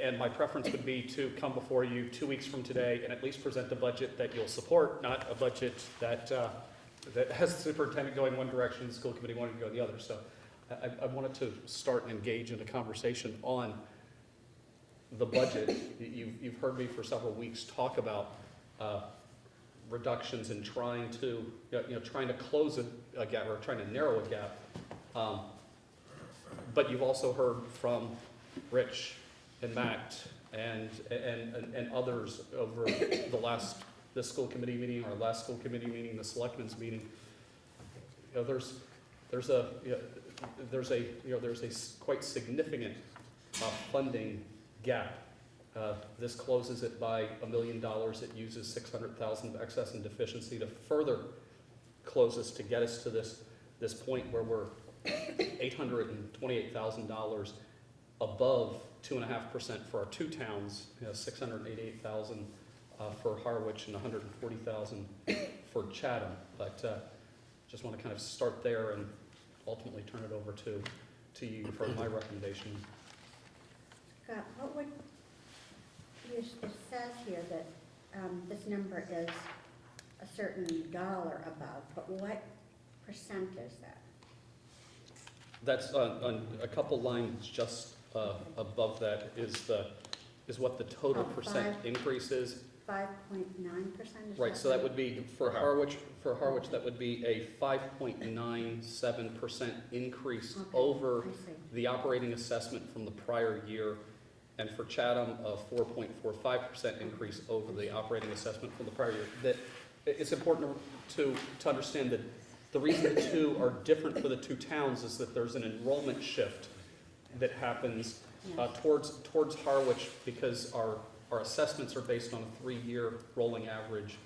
Speaker 8: And my preference would be to come before you 2 weeks from today and at least present a budget that you'll support, not a budget that has the superintendent going one direction, the school committee wanting to go the other. So I wanted to start and engage in a conversation on the budget. You've heard me for several weeks talk about reductions and trying to close a gap or trying to narrow a gap. But you've also heard from Rich and Matt and others over this school committee meeting, our last school committee meeting, the selectmen's meeting. There's a quite significant funding gap. This closes it by $1 million. It uses $600,000 of excess and deficiency to further close us, to get us to this point where we're $828,000 above 2.5% for our two towns, $688,000 for Harwich and $140,000 for Chatham. But just want to kind of start there and ultimately turn it over to you for my recommendation.
Speaker 4: Scott, what would, it says here that this number is a certain dollar above, but what percent is that?
Speaker 8: That's on a couple lines just above that is what the total percent increase is.
Speaker 4: 5.9%?
Speaker 8: Right, so that would be, for Harwich, that would be a 5.97% increase over the operating assessment from the prior year, and for Chatham, a 4.45% increase over the operating assessment from the prior year. That it's important to understand that the reason the two are different for the two towns is that there's an enrollment shift that happens towards Harwich, because our assessments are based on a 3-year rolling average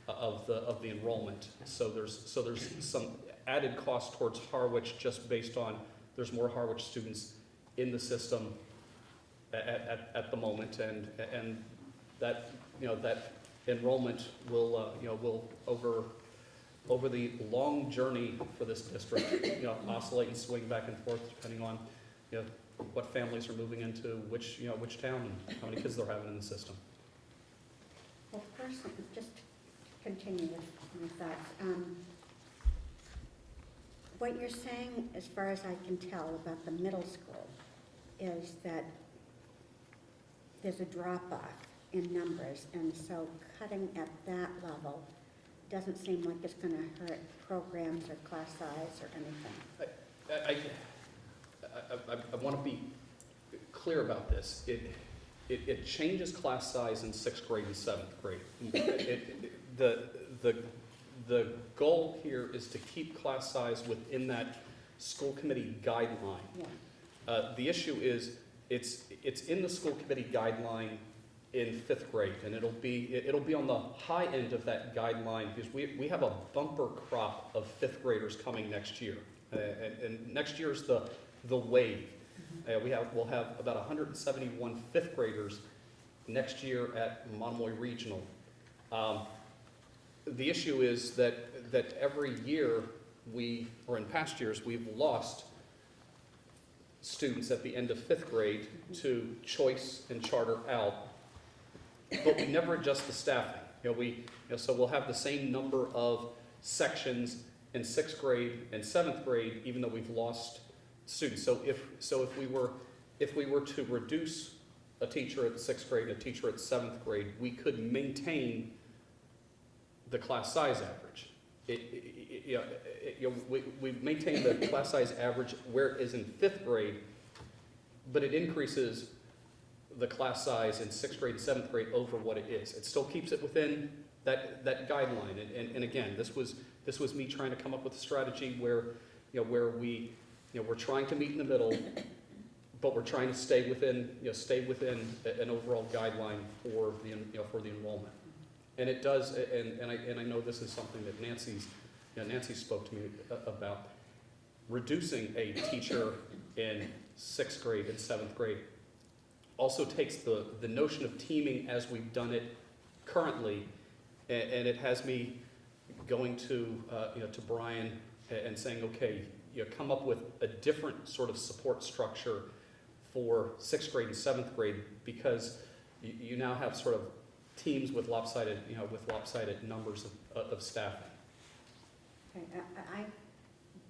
Speaker 8: of the enrollment. So there's some added cost towards Harwich just based on there's more Harwich students in the system at the moment, and that that enrollment will will over the long journey for this district oscillate and swing back and forth depending on what families are moving into which town and how many kids they're having in the system.
Speaker 4: Well, first, just to continue with my thoughts. What you're saying, as far as I can tell, about the middle school is that there's a drop-off in numbers, and so cutting at that level doesn't seem like it's going to hurt programs or class size or anything.
Speaker 8: I want to be clear about this. It changes class size in 6th grade and 7th grade. The goal here is to keep class size within that school committee guideline.
Speaker 4: Yeah.
Speaker 8: The issue is it's in the school committee guideline in 5th grade, and it'll be on the high end of that guideline because we have a bumper crop of 5th graders coming next year, and next year is the wave. We'll have about 171 5th graders next year at Monomoy Regional. The issue is that every year or in past years, we've lost students at the end of 5th grade to choice and charter out, but we never adjust the staffing. So we'll have the same number of sections in 6th grade and 7th grade, even though we've lost students. So if we were to reduce a teacher at 6th grade and a teacher at 7th grade, we could maintain the class size average. We maintain the class size average where it is in 5th grade, but it increases the class size in 6th grade and 7th grade over what it is. It still keeps it within that guideline. And again, this was me trying to come up with a strategy where, where we're trying to meet in the middle, but we're trying to stay within an overall guideline for the enrollment. And it does, and I know this is something that Nancy spoke to me about. Reducing a teacher in 6th grade and 7th grade also takes the notion of teaming as we've done it currently, and it has me going to Brian and saying, okay, come up with a different sort of support structure for 6th grade and 7th grade, because you now have sort of teams with lopsided numbers of staffing.
Speaker 4: Okay, I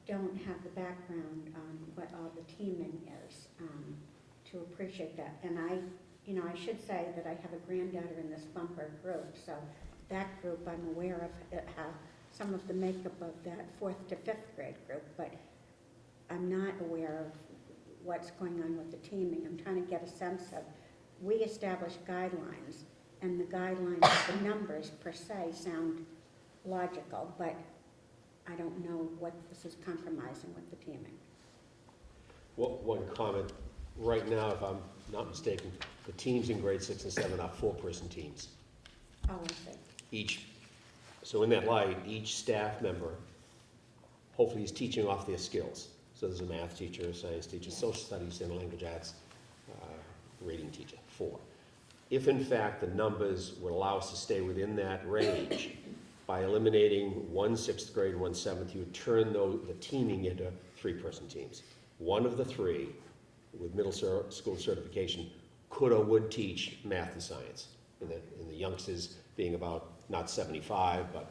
Speaker 4: don't have the background on what all the teaming is to appreciate that. And I should say that I have a granddaughter in this bumper group, so that group I'm aware of how some of the makeup of that 4th to 5th grade group, but I'm not aware of what's going on with the teaming. I'm trying to get a sense of, we establish guidelines, and the guidelines, the numbers per se sound logical, but I don't know what this is compromising with the teaming.
Speaker 1: Well, one comment, right now, if I'm not mistaken, the teams in grade 6 and 7 are 4-person teams.
Speaker 4: Oh, I see.
Speaker 1: So in that light, each staff member hopefully is teaching off their skills. So there's a math teacher, a science teacher, social studies, and language arts, reading teacher, 4. If in fact the numbers would allow us to stay within that range, by eliminating 1 6th grade, 1 7th, you would turn the teaming into 3-person teams. One of the 3 with middle school certification could or would teach math and science. And the youngsters being about not 75, but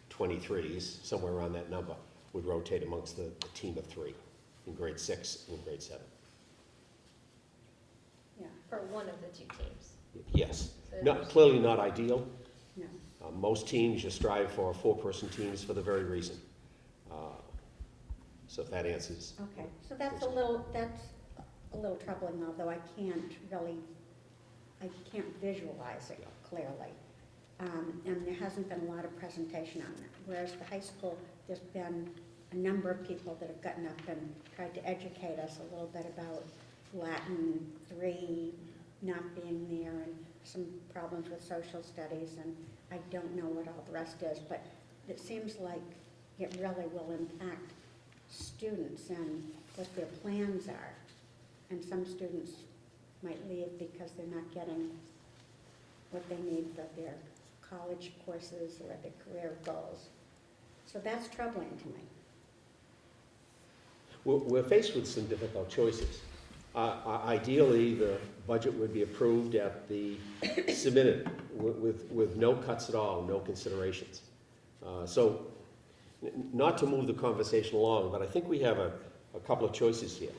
Speaker 1: 23s, somewhere around that number, would rotate amongst the team of 3 in grade 6 and grade 7.
Speaker 4: Yeah,
Speaker 2: For one of the 2 teams.
Speaker 1: Yes.
Speaker 2: So
Speaker 1: Clearly not ideal.
Speaker 4: no.
Speaker 1: Most teams, you strive for 4-person teams for the very reason. So if that answers.
Speaker 4: Okay, so that's a little troubling, although I can't visualize it clearly. And there hasn't been a lot of presentation on that. Whereas the high school, there's been a number of people that have gotten up and tried to educate us a little bit about Latin 3 not being there and some problems with social studies, and I don't know what all the rest is, but it seems like it really will impact students and what their plans are. And some students might leave because they're not getting what they need for their college courses or their career goals. So that's troubling to me.
Speaker 1: We're faced with some difficult choices. Ideally, the budget would be approved at the submitted with no cuts at all, no considerations. So not to move the conversation along, but I think we have a couple of choices here.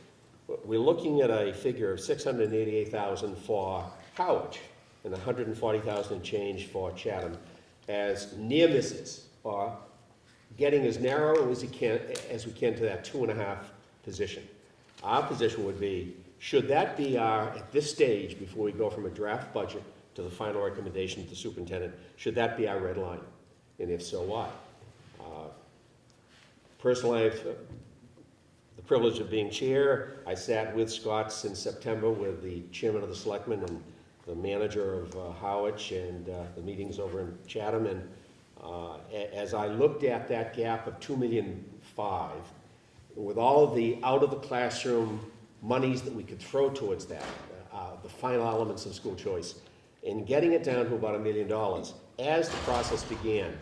Speaker 1: We're looking at a figure of $688,000 for Howard and $140,000 and change for Chatham as near misses, or getting as narrow as we can to that 2.5 position. Our position would be, should that be at this stage, before we go from a draft budget to the final recommendation to the superintendent, should that be our red line? And if so, why? Personally, I have the privilege of being chair. I sat with Scott since September with the chairman of the selectmen and the manager of Howard and the meetings over in Chatham. And as I looked at that gap of $2.5 million, with all of the out of the classroom monies that we could throw towards that, the final elements of school choice, and getting it down to about $1 million, as the process began,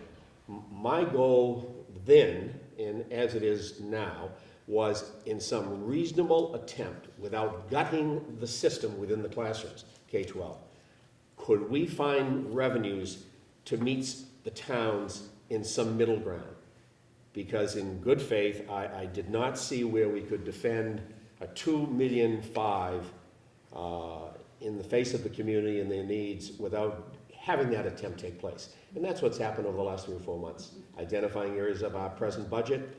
Speaker 1: my goal then, and as it is now, was in some reasonable attempt, without gutting the system within the classrooms, K-12, could we find revenues to meet the towns in some middle ground? Because in good faith, I did not see where we could defend a $2.5 million in the face of the community and their needs without having that attempt take place. And that's what's happened over the last 3 or 4 months. Identifying areas of our present budget,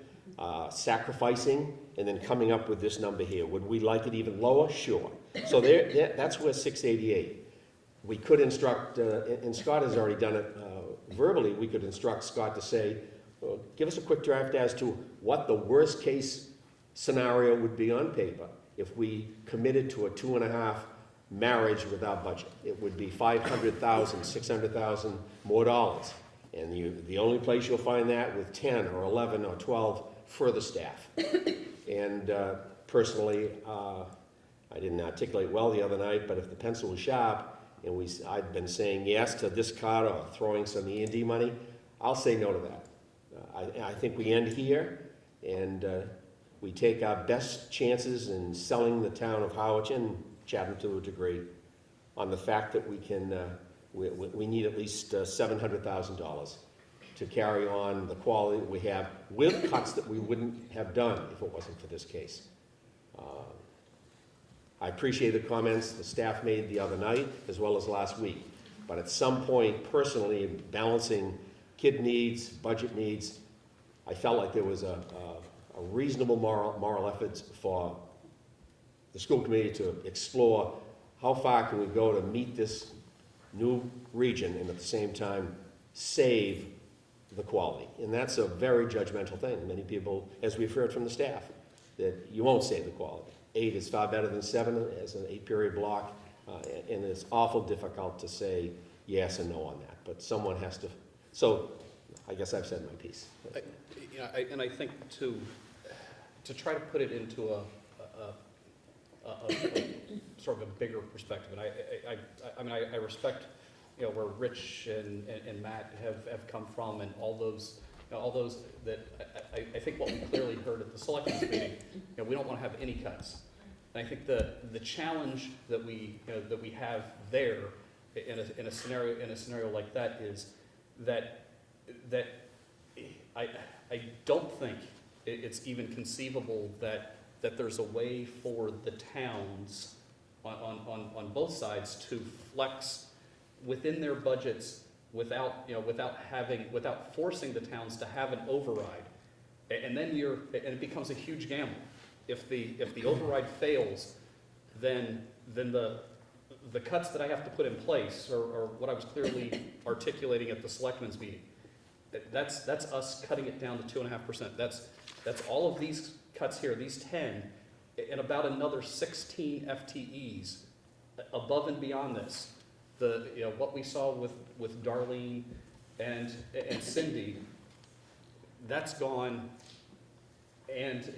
Speaker 1: sacrificing, and then coming up with this number here. Would we like it even lower? Sure. So that's where 688. We could instruct, and Scott has already done it verbally, we could instruct Scott to say, well, give us a quick draft as to what the worst case scenario would be on paper if we committed to a 2.5 marriage with our budget. It would be 500,000, 600,000 more dollars. And the only place you'll find that with 10 or 11 or 12 further staff. And personally, I didn't articulate well the other night, but if the pencil was sharp and I'd been saying yes to this cut or throwing some E&D money, I'll say no to that. I think we end here and we take our best chances in selling the town of Howard and Chatham to a degree on the fact that we can, we need at least $700,000 to carry on the quality that we have with cuts that we wouldn't have done if it wasn't for this case. I appreciate the comments the staff made the other night as well as last week. But at some point, personally, balancing kid needs, budget needs, I felt like there was a reasonable moral effort for the school committee to explore how far can we go to meet this new region and at the same time save the quality. And that's a very judgmental thing. Many people, as we've heard from the staff, that you won't save the quality. 8 is far better than 7 as an 8-period block, and it's awful difficult to say yes and no on that. But someone has to, so I guess I've said my piece.
Speaker 8: And I think to try to put it into a sort of a bigger perspective, and I respect, you know, where Rich and Matt have come from, and all those that I think what we clearly heard at the selectmen's meeting, you know, we don't want to have any cuts. And I think the challenge that we have there in a scenario like that is that I don't think it's even conceivable that there's a way for the towns on both sides to flex within their budgets without forcing the towns to have an override. And then it becomes a huge gamble. If the override fails, then the cuts that I have to put in place are what I was clearly articulating at the selectmen's meeting. That's us cutting it down to 2.5%. That's all of these cuts here, these 10, and about another 16 FTEs above and beyond this. What we saw with Darlene and Cindy, that's gone, and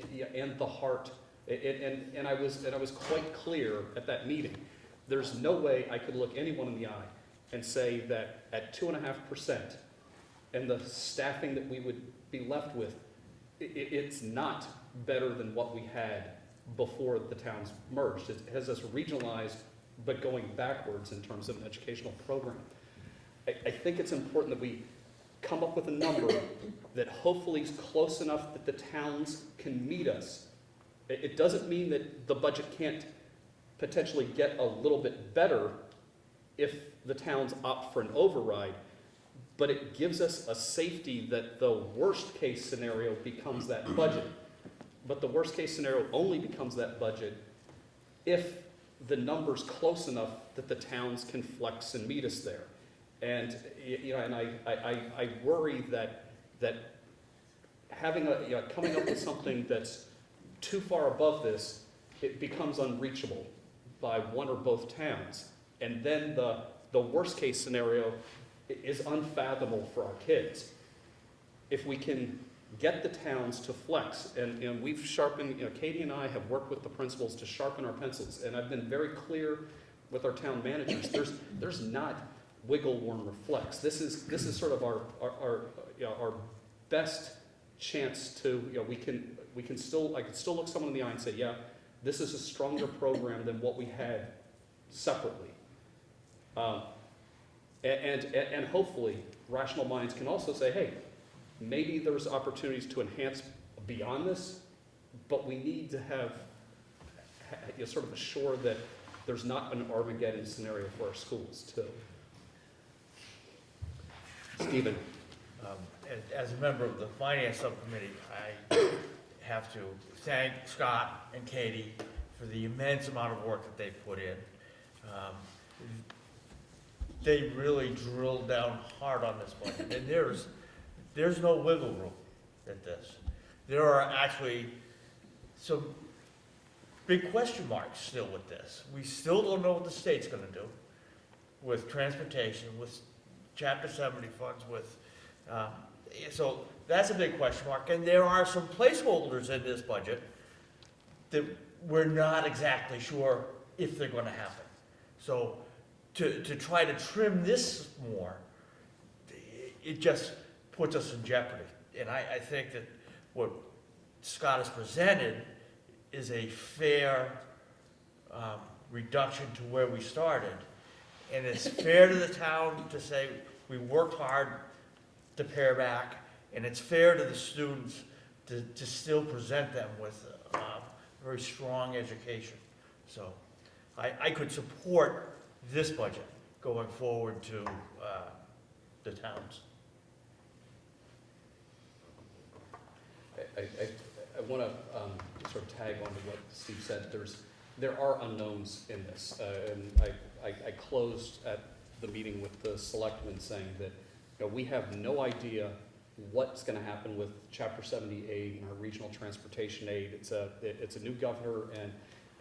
Speaker 8: the heart, and I was quite clear at that meeting. There's no way I could look anyone in the eye and say that at 2.5% and the staffing that we would be left with, it's not better than what we had before the towns merged. It has us regionalized, but going backwards in terms of an educational program. I think it's important that we come up with a number that hopefully is close enough that the towns can meet us. It doesn't mean that the budget can't potentially get a little bit better if the towns opt for an override, but it gives us a safety that the worst case scenario becomes that budget. But the worst case scenario only becomes that budget if the number's close enough that the towns can flex and meet us there. And I worry that having coming up with something that's too far above this, it becomes unreachable by one or both towns. And then the worst case scenario is unfathomable for our kids. If we can get the towns to flex, and we've sharpened, Katie and I have worked with the principals to sharpen our pencils, and I've been very clear with our town managers. There's not wiggle worm or flex. This is sort of our best chance to, I can still look someone in the eye and say, yeah, this is a stronger program than what we had separately. And hopefully rational minds can also say, hey, maybe there's opportunities to enhance beyond this, but we need to have sort of assure that there's not an Armageddon scenario for our schools too.
Speaker 1: Stephen?
Speaker 12: As a member of the Finance Subcommittee, I have to thank Scott and Katie for the immense amount of work that they put in. They really drilled down hard on this budget, and there's no wiggle room at this. There are actually some big question marks still with this. We still don't know what the state's gonna do with transportation, with Chapter 70 funds, with, so that's a big question mark. And there are some placeholders in this budget that we're not exactly sure if they're gonna happen. So to try to trim this more, it just puts us in jeopardy. And I think that what Scott has presented is a fair reduction to where we started. And it's fair to the town to say we worked hard to pare back, and it's fair to the students to still present them with very strong education. So I could support this budget going forward to the towns.
Speaker 8: I want to sort of tag on to what Steve said. There are unknowns in this, and I closed at the meeting with the selectmen saying that we have no idea what's going to happen with Chapter 70 aid and our regional transportation aid. It's a new governor,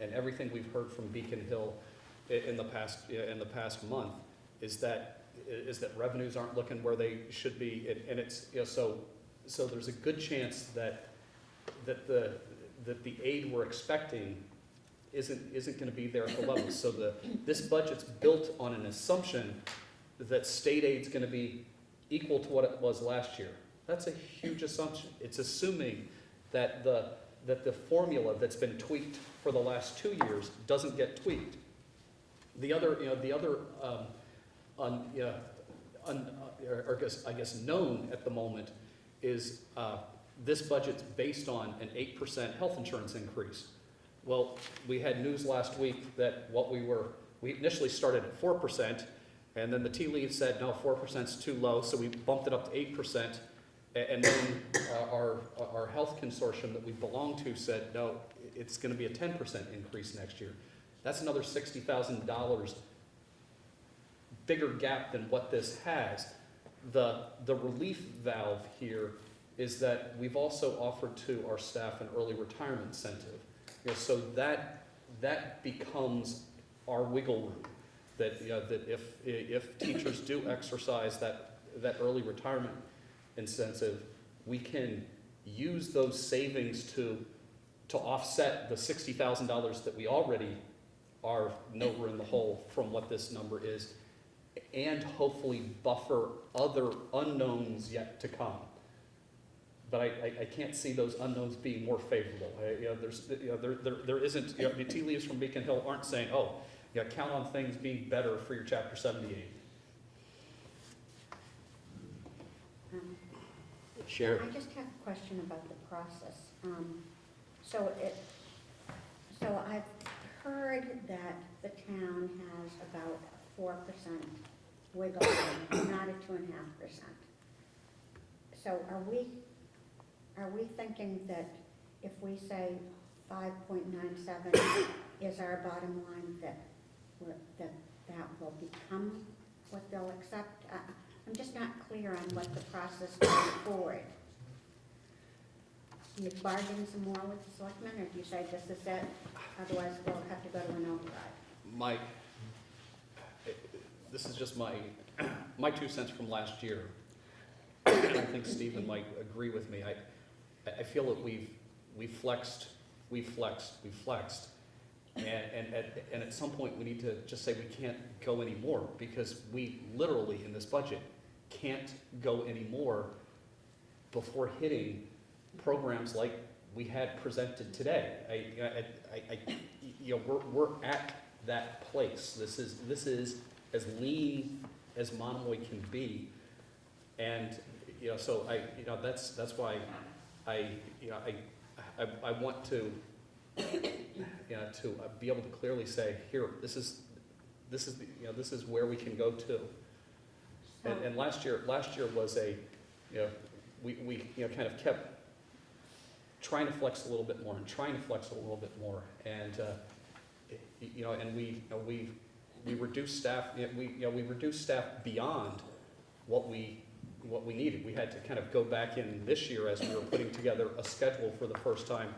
Speaker 8: and everything we've heard from Beacon Hill in the past month is that revenues aren't looking where they should be, and it's so there's a good chance that the aid we're expecting isn't going to be there at the level. So this budget's built on an assumption that state aid's going to be equal to what it was last year. That's a huge assumption. It's assuming that the formula that's been tweaked for the last 2 years doesn't get tweaked. I guess known at the moment is this budget's based on an 8% health insurance increase. Well, we had news last week that we initially started at 4%, and then the tea leaves said, no, 4% is too low, so we bumped it up to 8%, and then our health consortium that we belong to said, no, it's gonna be a 10% increase next year. That's another $60,000 bigger gap than what this has. The relief valve here is that we've also offered to our staff an early retirement incentive. So that becomes our wiggle room. That if teachers do exercise that early retirement incentive, we can use those savings to offset the $60,000 that we already are nowhere in the hole from what this number is, and hopefully buffer other unknowns yet to come. But I can't see those unknowns being more favorable. There isn't. The tea leaves from Beacon Hill aren't saying, "Oh, count on things being better for your Chapter 78."
Speaker 1: Sharon?
Speaker 4: I just have a question about the process. So I've heard that the town has about 4% wiggle room, not a 2.5%. So are we thinking that if we say 5.97 is our bottom line, that will become what they'll accept? I'm just not clear on what the process going forward. Do you bargain some more with the selectmen, or do you say this is it, otherwise we'll have to go to an override?
Speaker 8: This is just my 2 cents from last year. And I think Stephen might agree with me. I feel that we've flexed, and at some point we need to just say we can't go any more, because we literally in this budget can't go any more before hitting programs like we had presented today. We're at that place. This is as lean as Monomoy can be, and so that's why I want to to be able to clearly say, here, this is where we can go to. And last year was we kind of kept trying to flex a little bit more and trying to flex a little bit more. And, and we reduced staff, we reduced staff beyond what we needed. We had to kind of go back in this year as we were putting together a schedule for the first time.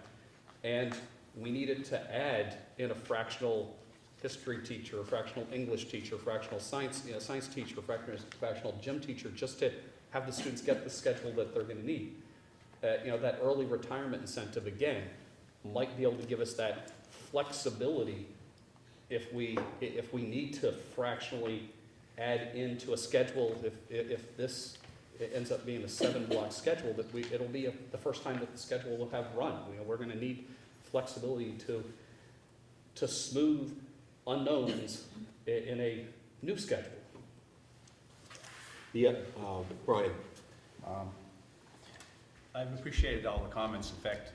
Speaker 8: And we needed to add in a fractional history teacher, a fractional English teacher, fractional science teacher, fractional gym teacher, just to have the students get the schedule that they're going to need. That early retirement incentive, again, might be able to give us that flexibility if we need to fractionally add into a schedule, if this ends up being a 7-block schedule, that it'll be the first time that the schedule will have run. We're going to need flexibility to smooth unknowns in a new schedule.
Speaker 1: Yeah, Brian.
Speaker 3: I've appreciated all the comments. In fact,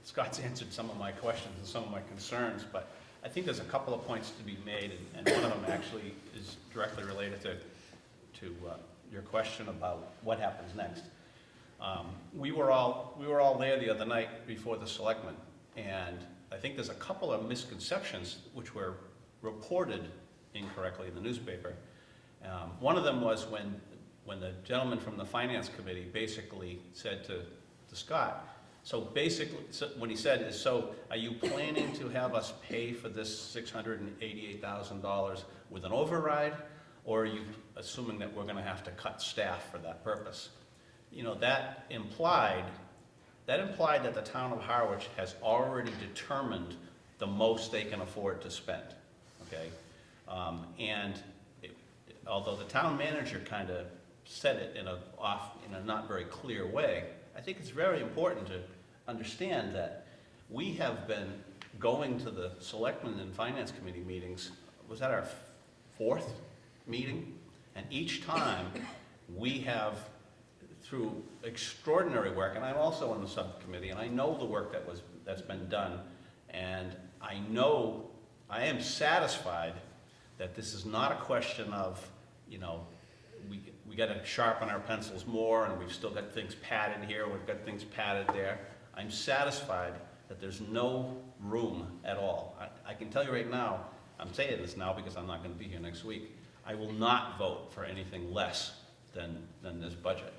Speaker 3: Scott's answered some of my questions and some of my concerns, but I think there's a couple of points to be made, and one of them actually is directly related to your question about what happens next. We were all there the other night before the selectmen, and I think there's a couple of misconceptions which were reported incorrectly in the newspaper. One of them was when the gentleman from the finance committee basically said to Scott, when he said is, so are you planning to have us pay for this $688,000 with an override, or are you assuming that we're going to have to cut staff for that purpose? That implied that the town of Harwich has already determined the most they can afford to spend, okay? Although the town manager kind of said it in a not very clear way, I think it's very important to understand that we have been going to the selectmen and finance committee meetings. Was that our 4th meeting? And each time we have, through extraordinary work, and I'm also on the subcommittee, and I know the work that's been done, and I am satisfied that this is not a question of, we got to sharpen our pencils more, and we've still got things padded here, we've got things padded there. I'm satisfied that there's no room at all. I can tell you right now, I'm saying this now because I'm not going to be here next week, I will not vote for anything less than this budget.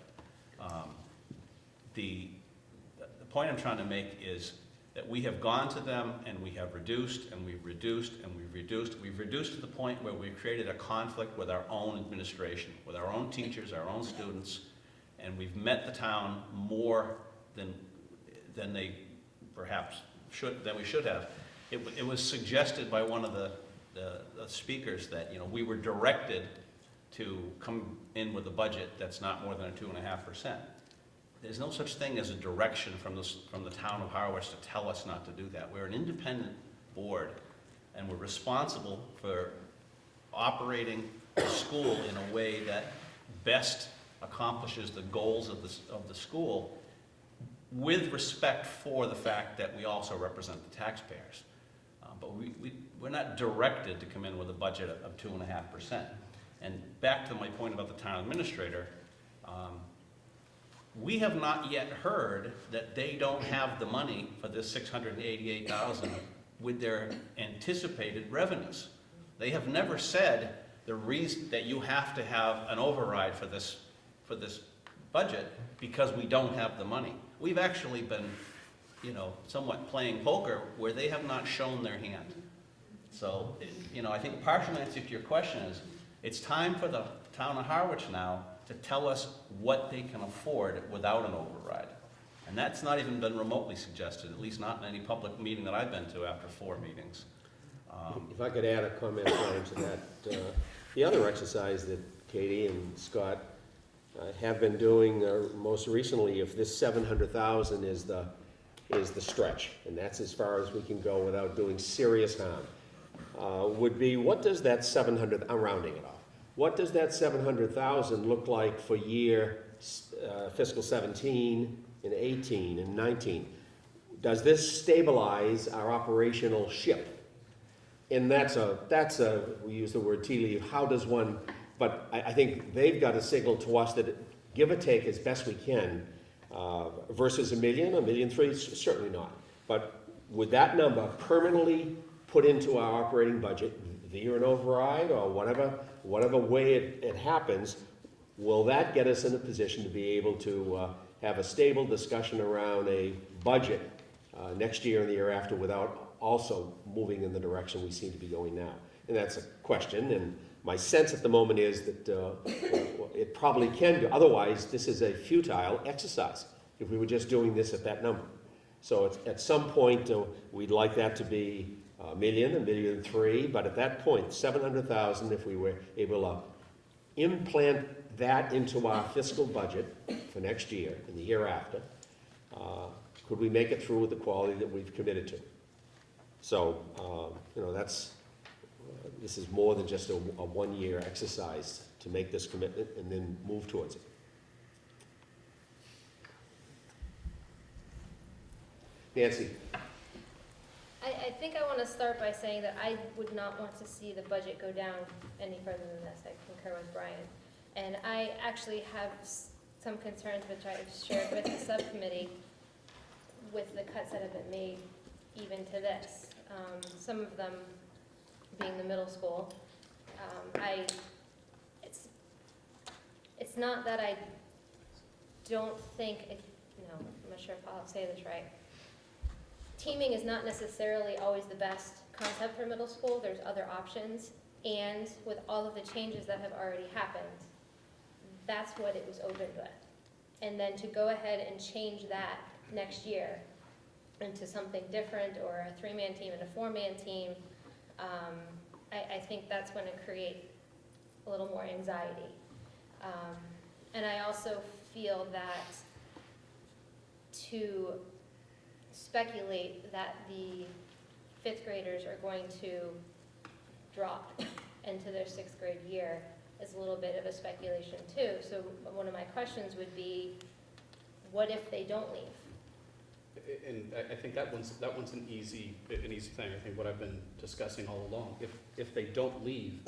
Speaker 3: The point I'm trying to make is that we have gone to them and we have reduced and we've reduced and we've reduced. We've reduced to the point where we've created a conflict with our own administration, with our own teachers, our own students, and we've met the town more than they perhaps we should have. It was suggested by one of the speakers that we were directed to come in with a budget that's not more than a 2.5%. There's no such thing as a direction from the town of Harwich to tell us not to do that. We're an independent board, and we're responsible for operating the school in a way that best accomplishes the goals of the school, with respect for the fact that we also represent the taxpayers. But we're not directed to come in with a budget of 2.5%. And back to my point about the town administrator, we have not yet heard that they don't have the money for this $688,000 with their anticipated revenues. They have never said the reason that you have to have an override for this budget because we don't have the money. We've actually been, somewhat playing poker where they have not shown their hand. So, I think the partial answer to your question is, it's time for the town of Harwich now to tell us what they can afford without an override. And that's not even been remotely suggested, at least not in any public meeting that I've been to after 4 meetings.
Speaker 1: If I could add a comment Brian, to that, the other exercise that Katie and Scott have been doing most recently, if this 700,000 is the stretch, and that's as far as we can go without doing serious harm, would be, what does that 700, I'm rounding it off, what does that 700,000 look like for year fiscal 17 and 18 and 19? does this stabilize our operational ship? And that's a, we use the word tea leaf, how does one, but I think they've got to signal to us that give or take as best we can, versus $1 million, $1.3 million, certainly not. But would that number permanently put into our operating budget via an override or whatever way it happens, will that get us in a position to be able to have a stable discussion around a budget next year and the year after without also moving in the direction we seem to be going now? And that's a question, and my sense at the moment is that it probably can do. Otherwise, this is a futile exercise if we were just doing this at that number. So at some point, we'd like that to be $1 million, $1.3 million, but at that point, $700,000, if we were able to implant that into our fiscal budget for next year and the year after, could we make it through with the quality that we've committed to? So, this is more than just a one-year exercise to make this commitment and then move towards it. Nancy?
Speaker 2: I think I want to start by saying that I would not want to see the budget go down any further than this. I concur with Brian. And I actually have some concerns which I've shared with the subcommittee with the cuts that have been made even to this. Some of them being the middle school. It's not that I don't think, I'm not sure if I'll say this right. Teaming is not necessarily always the best concept for middle school. There's other options. And with all of the changes that have already happened, that's what it was opened with. And then to go ahead and change that next year into something different, or a 3-man team and a 4-man team, I think that's going to create a little more anxiety. And I also feel that to speculate that the 5th graders are going to drop into their 6th grade year is a little bit of a speculation too. So one of my questions would be, what if they don't leave?
Speaker 8: And I think that one's an easy thing. I think what I've been discussing all along, if they don't leave,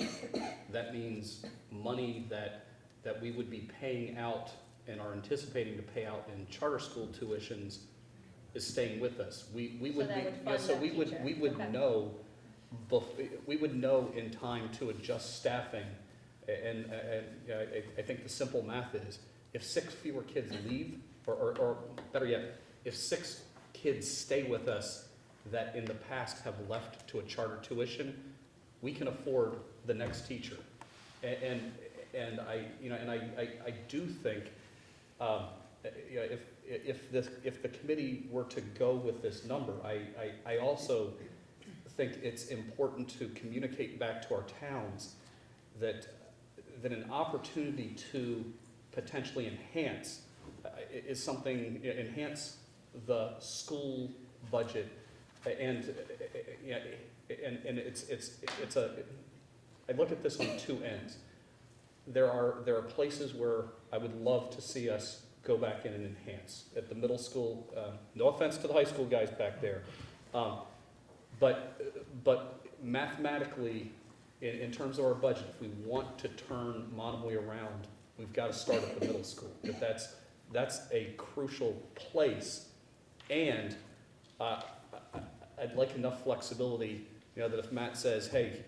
Speaker 8: that means money that we would be paying out and are anticipating to pay out in charter school tuitions is staying with us. We would know, we would know in time to adjust staffing. And I think the simple math is, if 6 fewer kids leave, or better yet, if 6 kids stay with us that in the past have left to a charter tuition, we can afford the next teacher. And I do think, if the committee were to go with this number, I also think it's important to communicate back to our towns that an opportunity to potentially enhance the school budget, and I look at this on two ends. There are places where I would love to see us go back in and enhance. At the middle school, no offense to the high school guys back there, but mathematically, in terms of our budget, if we want to turn Monomoy around, we've got to start at the middle school. That's a crucial place, and I'd like enough flexibility, that if Matt says, hey,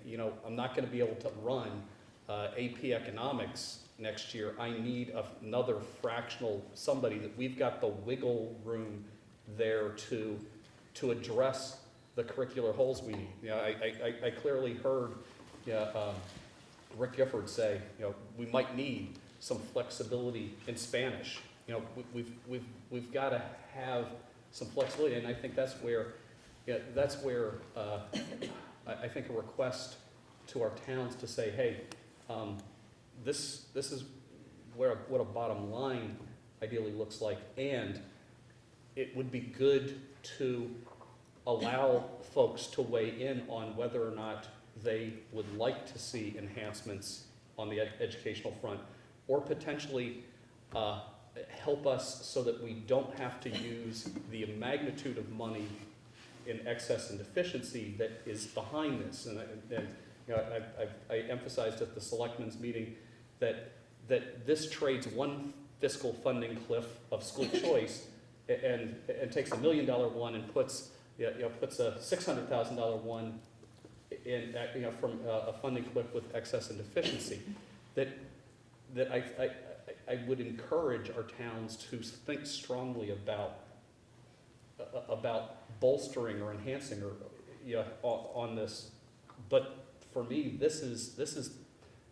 Speaker 8: I'm not going to be able to run AP economics next year, I need another fractional somebody, that we've got the wiggle room there to address the curricular holes we need. I clearly heard Rick Gifford say, we might need some flexibility in Spanish. We've got to have some flexibility, and I think that's where I think a request to our towns to say, hey, this is what a bottom line ideally looks like, and it would be good to allow folks to weigh in on whether or not they would like to see enhancements on the educational front, or potentially help us so that we don't have to use the magnitude of money in excess and deficiency that is behind this. And you know, I emphasized at the selectmen's meeting that this trades one fiscal funding cliff of school choice and takes $1 million one and puts puts a $600,000 one in from a funding cliff with excess and deficiency. That I would encourage our towns to think strongly about bolstering or enhancing or on this. But for me, this is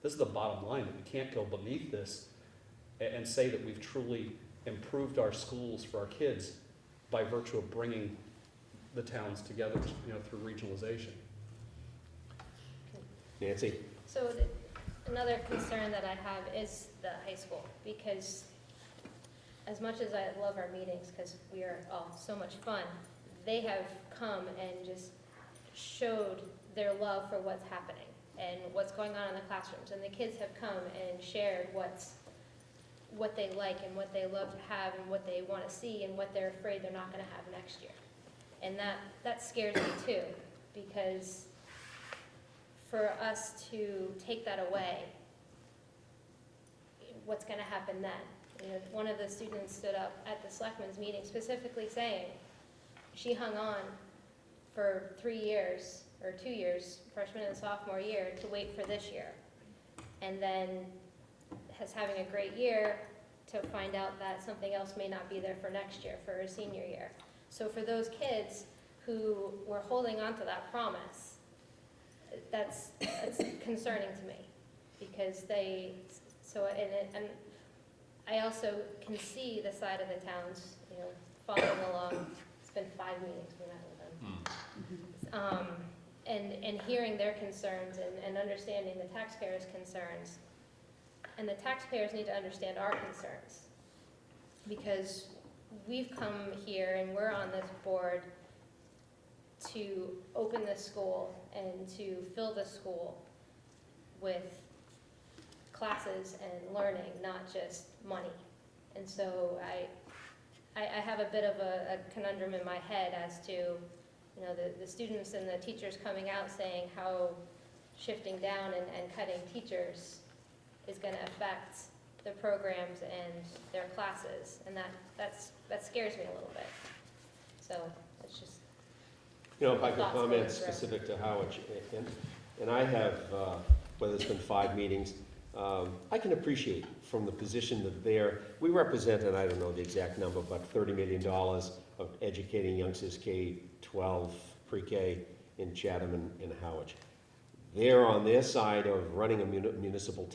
Speaker 8: the bottom line, that we can't go beneath this and say that we've truly improved our schools for our kids by virtue of bringing the towns together, through regionalization.
Speaker 1: Nancy?
Speaker 2: So another concern that I have is the high school, because as much as I love our meetings, because we are all so much fun, they have come and just showed their love for what's happening and what's going on in the classrooms. And the kids have come and shared what they like and what they love to have and what they want to see and what they're afraid they're not going to have next year. And that scares me too, because for us to take that away, what's going to happen then? One of the students stood up at the selectmen's meeting specifically saying she hung on for 3 years or 2 years, freshman and sophomore year, to wait for this year. And then has having a great year to find out that something else may not be there for next year, for her senior year. So for those kids who were holding on to that promise, that's concerning to me, because and I also can see the side of the towns, following along. It's been 5 meetings we met with them. And hearing their concerns and understanding the taxpayers' concerns. And the taxpayers need to understand our concerns, because we've come here and we're on this board to open this school and to fill the school with classes and learning, not just money. And so I have a bit of a conundrum in my head as to, the students and the teachers coming out saying how shifting down and cutting teachers is going to affect the programs and their classes, and that scares me a little bit. So it's just.
Speaker 1: If I could
Speaker 2: Thoughts
Speaker 1: comment
Speaker 2: going through.
Speaker 1: specific to Howard, and I have, whether it's been 5 meetings, I can appreciate from the position that we represent, and I don't know the exact number, but $30 million of educating youngsters K-12, pre-K in Chatham and Howard. They're on their side of running a municipal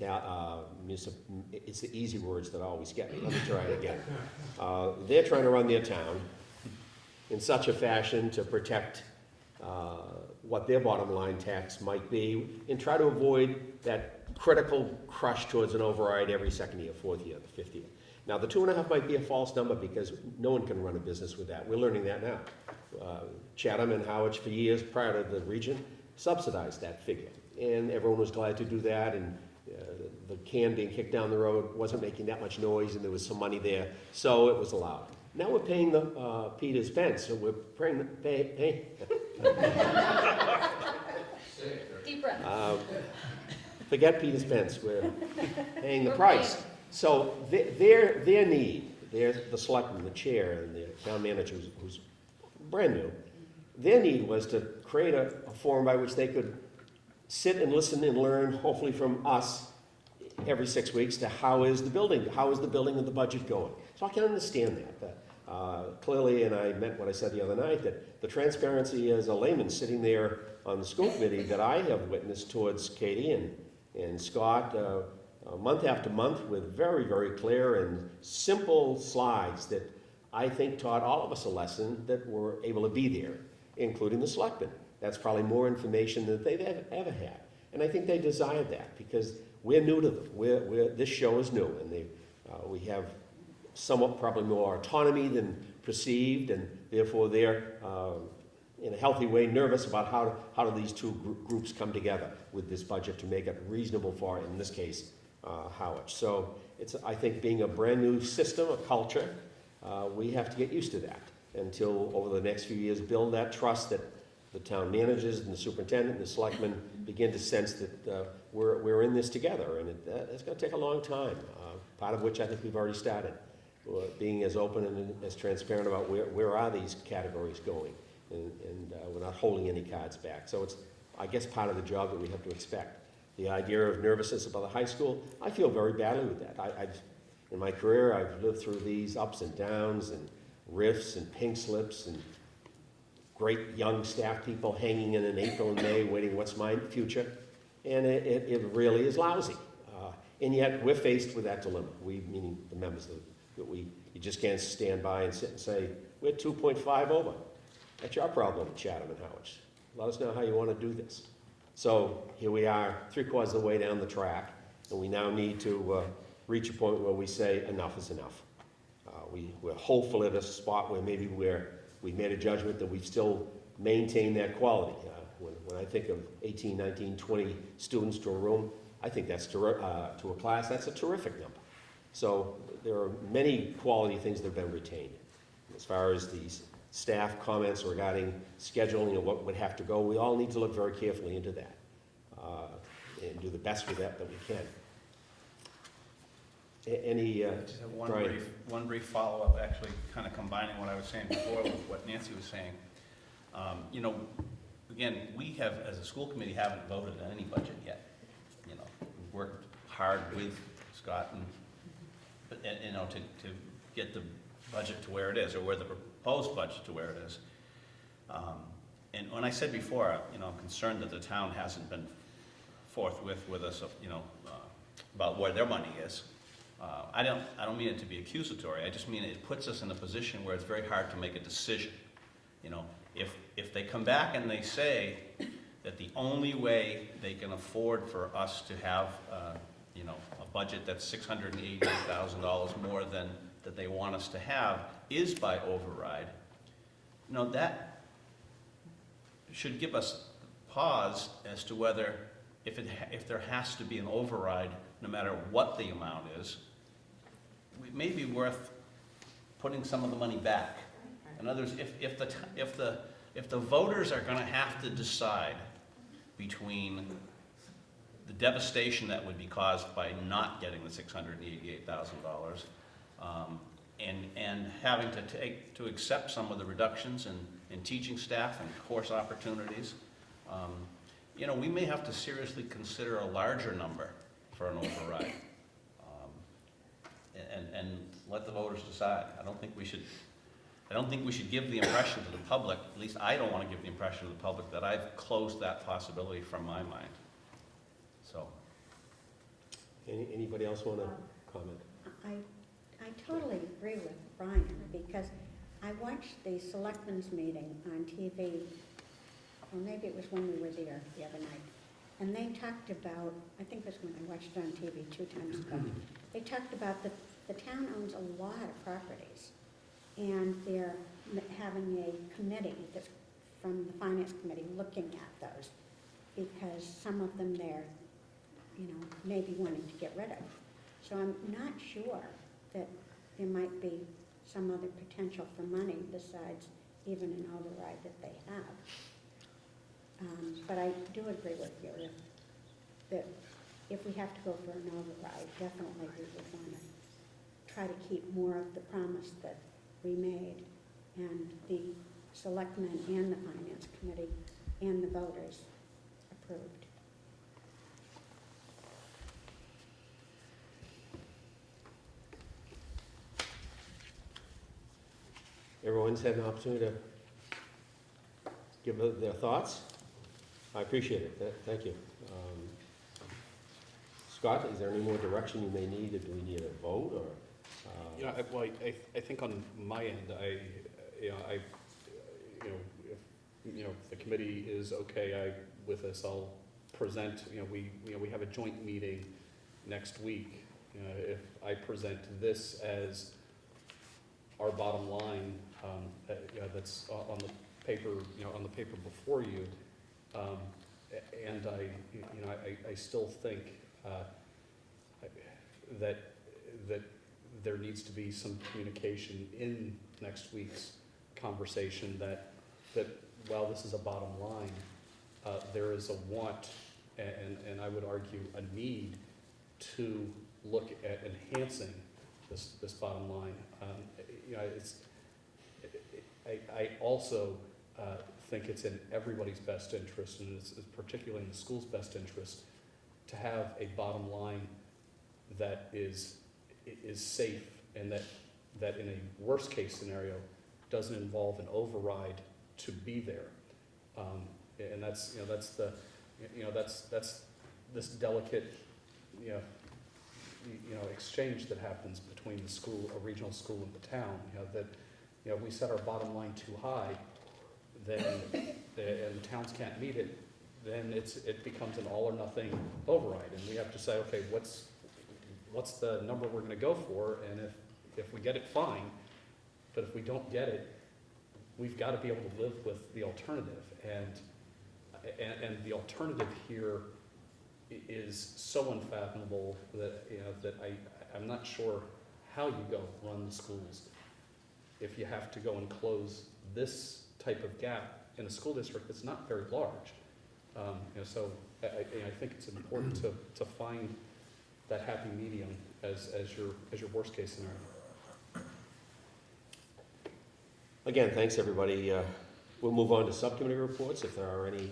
Speaker 1: it's the easy words that always get me. Let me try it again. They're trying to run their town in such a fashion to protect what their bottom line tax might be and try to avoid that critical crush towards an override every second year, 4th year, the 5th year. Now, the 2.5 might be a false number because no one can run a business with that. We're learning that now. Chatham and Howard, for years prior to the region, subsidized that figure. And everyone was glad to do that, and the can being kicked down the road wasn't making that much noise, and there was some money there, so it was allowed. Now we're paying the Peter's Pence, so we're paying
Speaker 2: Deep breath.
Speaker 1: forget Peter's Pence, we're paying the price. So their need, the selectman, the chair, and the town manager, who's brand new, their need was to create a forum by which they could sit and listen and learn, hopefully from us, every 6 weeks, to how is the building of the budget going. So I can understand that. Clearly, and I meant what I said the other night, that the transparency as a layman sitting there on the school committee that I have witnessed towards Katie and Scott, month after month, with very, very clear and simple slides that I think taught all of us a lesson that we're able to be there, including the selectmen. That's probably more information than they've ever had. And I think they desired that because we're new to them. This show is new, and we have somewhat probably more autonomy than perceived, and therefore they're, in a healthy way, nervous about how do these two groups come together with this budget to make it reasonable for, in this case, Howard. So it's, I think, being a brand-new system, a culture, we have to get used to that until, over the next few years, build that trust that the town managers and the superintendent and the selectmen begin to sense that we're in this together, and it's going to take a long time, part of which I think we've already started, being as open and as transparent about where are these categories going, and we're not holding any cards back. So it's, I guess, part of the job that we have to expect. The idea of nervousness about the high school, I feel very badly with that. In my career, I've lived through these ups and downs and rifts and pink slips and great young staff people hanging in April and May waiting, what's my future? And it really is lousy. And yet we're faced with that dilemma. We, meaning the members, that you just can't stand by and sit and say, we're 2.5 over. That's your problem, Chatham and Howard. Let us know how you want to do this. So here we are, 3/4 of the way down the track, and we now need to reach a point where we say enough is enough. We're hopeful at a spot where maybe we've made a judgment that we've still maintained that quality. When I think of 18, 19, 20 students to a room, I think that's to a class, that's a terrific number. So there are many quality things that have been retained. As far as these staff comments regarding scheduling and what would have to go, we all need to look very carefully into that and do the best with that we can. Any,
Speaker 3: I just have
Speaker 1: Brian?
Speaker 3: one brief follow-up, actually kind of combining what I was saying before with what Nancy was saying. You know, again, we have, as a school committee, haven't voted on any budget yet. You know, we've worked hard with Scott and you know, to get the budget to where it is, or where the proposed budget to where it is. And when I said before, you know, I'm concerned that the town hasn't been forthwith with us, you know, about where their money is. I don't mean it to be accusatory. I just mean it puts us in a position where it's very hard to make a decision. You know, if they come back and they say that the only way they can afford for us to have, you know, a budget that's $688,000 more than that they want us to have is by override, you know, that should give us pause as to whether, if there has to be an override, no matter what the amount is, it may be worth putting some of the money back. In other words, if the voters are going to have to decide between the devastation that would be caused by not getting the $688,000 and having to accept some of the reductions in teaching staff and course opportunities, you know, we may have to seriously consider a larger number for an override, and let the voters decide. I don't think we should give the impression to the public, at least I don't want to give the impression to the public, that I've closed that possibility from my mind. So.
Speaker 1: Anybody else want to comment?
Speaker 4: I totally agree with Brian, because I watched the selectmen's meeting on TV, or maybe it was when we were there the other night, and they talked about, I think it was when I watched it on TV 2 times ago, they talked about the town owns a lot of properties, and they're having a committee that's from the finance committee looking at those, because some of them they're, you know, maybe wanting to get rid of. So I'm not sure that there might be some other potential for money besides even an override that they have. But I do agree with you that if we have to go for an override, definitely we would want to try to keep more of the promise that we made, and the selectmen and the finance committee and the voters approved.
Speaker 1: Everyone's had an opportunity to give their thoughts. I appreciate it. Thank you. Scott, is there any more direction you may need? Do we need a vote, or?
Speaker 8: You know, I think on my end, if the committee is okay with this, I'll present. We have a joint meeting next week. If I present this as our bottom line, that's on the paper, on the paper before you, and I still think that there needs to be some communication in next week's conversation that while this is a bottom line, there is a want and I would argue a need to look at enhancing this bottom line. You know, I also think it's in everybody's best interest, and it's particularly in the school's best interest, to have a bottom line that is safe, and that in a worst case scenario doesn't involve an override to be there. And that's this delicate exchange that happens between the school, a regional school, and the town. If we set our bottom line too high, then and the towns can't meet it, then it becomes an all or nothing override, and we have to say, okay, what's the number we're going to go for, and if we get it, fine, but if we don't get it, we've got to be able to live with the alternative, and the alternative here is so unfathomable that I'm not sure how you go run the schools if you have to go and close this type of gap in a school district that's not very large. So I think it's important to find that happy medium as your worst case scenario.
Speaker 1: Again, thanks, everybody. We'll move on to subcommittee reports if there are any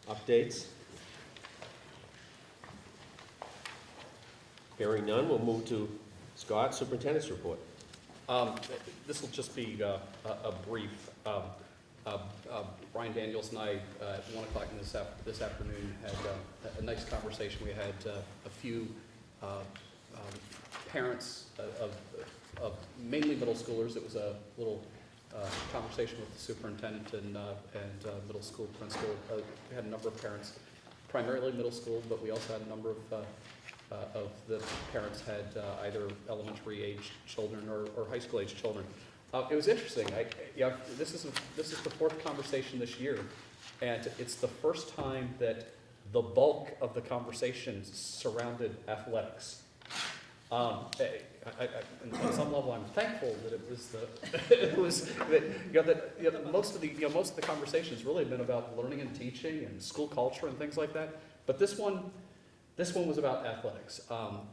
Speaker 1: updates. Hearing none, we'll move to Scott, Superintendent's report.
Speaker 8: This will just be a brief. Brian Daniels and I, at 1 o'clock this afternoon, had a nice conversation. We had a few parents of mainly middle schoolers. It was a little conversation with the superintendent and middle school principal. We had a number of parents, primarily middle school, but we also had a number of the parents had either elementary age children or high school age children. It was interesting. This is the fourth conversation this year, and it's the first time that the bulk of the conversation surrounded athletics. On some level, I'm thankful that most of the conversations really have been about learning and teaching and school culture and things like that. But this one was about athletics,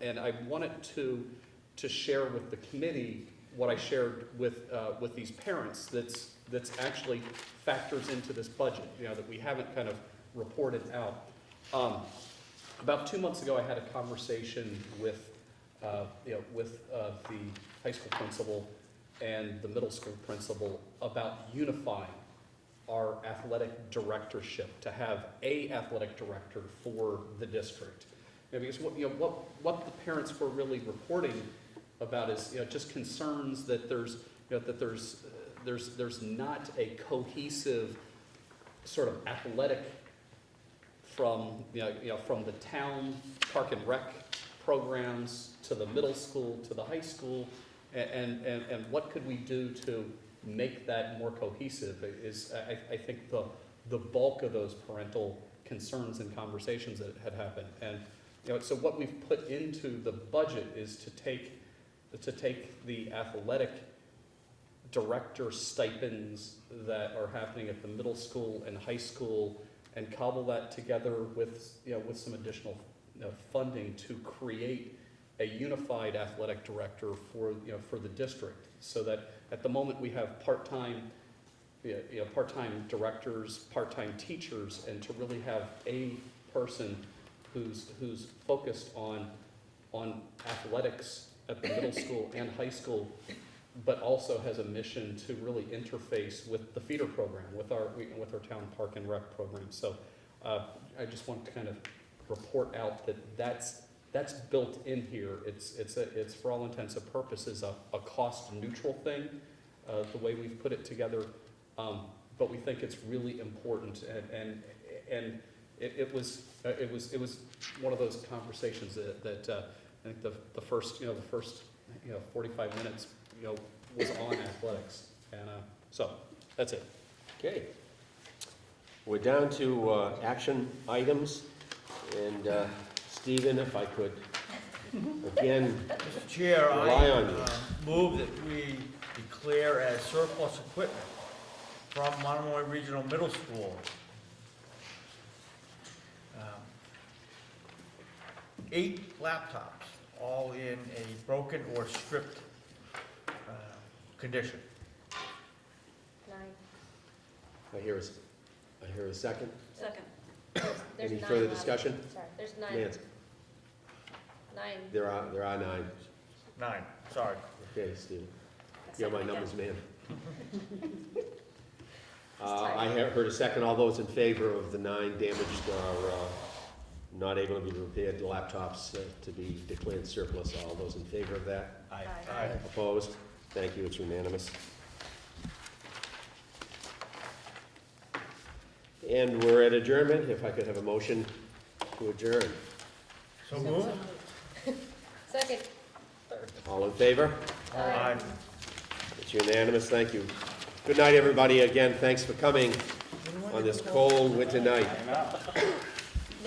Speaker 8: and I wanted to share with the committee what I shared with these parents. That's actually factors into this budget. That we haven't kind of reported out. About 2 months ago, I had a conversation with the high school principal and the middle school principal about unifying our athletic directorship to have a athletic director for the district. Because what the parents were really reporting about is just concerns that there's not a cohesive sort of athletic from the town park and rec programs to the middle school to the high school, and what could we do to make that more cohesive is I think the bulk of those parental concerns and conversations that had happened. And so what we've put into the budget is to take the athletic director stipends that are happening at the middle school and high school and cobble that together with some additional funding to create a unified athletic director for the district, so that at the moment we have part-time directors, part-time teachers, and to really have a person who's focused on athletics at the middle school and high school, but also has a mission to really interface with the feeder program, with our town park and rec program. So I just want to kind of report out that's built in here. It's for all intents and purposes a cost neutral thing, the way we've put it together, but we think it's really important, and it was one of those conversations that I think the first 45 minutes was on athletics, and so that's it.
Speaker 1: Okay. We're down to action items, and Stephen, if I could Again,
Speaker 12: Mr. Chair,
Speaker 1: Rely on you.
Speaker 12: move that we declare as surplus equipment from Monomoy Regional Middle School 8 laptops, all in a broken or stripped condition.
Speaker 1: I hear a second.
Speaker 13: Second.
Speaker 1: Any further discussion?
Speaker 13: Sorry, there's nine.
Speaker 1: Nancy, there are 9.
Speaker 12: 9, sorry.
Speaker 1: Okay, Stephen. You're my numbers man. I have heard a second. All those in favor of the 9 damaged or not able to be repaired laptops to be declared surplus, all those in favor of that?
Speaker 3: Aye.
Speaker 12: Aye.
Speaker 1: Opposed? Thank you, it's unanimous. And we're at adjournment. If I could have a motion to adjourn.
Speaker 12: So move.
Speaker 13: Second.
Speaker 1: All in favor?
Speaker 12: Aye.
Speaker 1: It's unanimous, thank you. Good night, everybody. Again, thanks for coming on this cold winter night.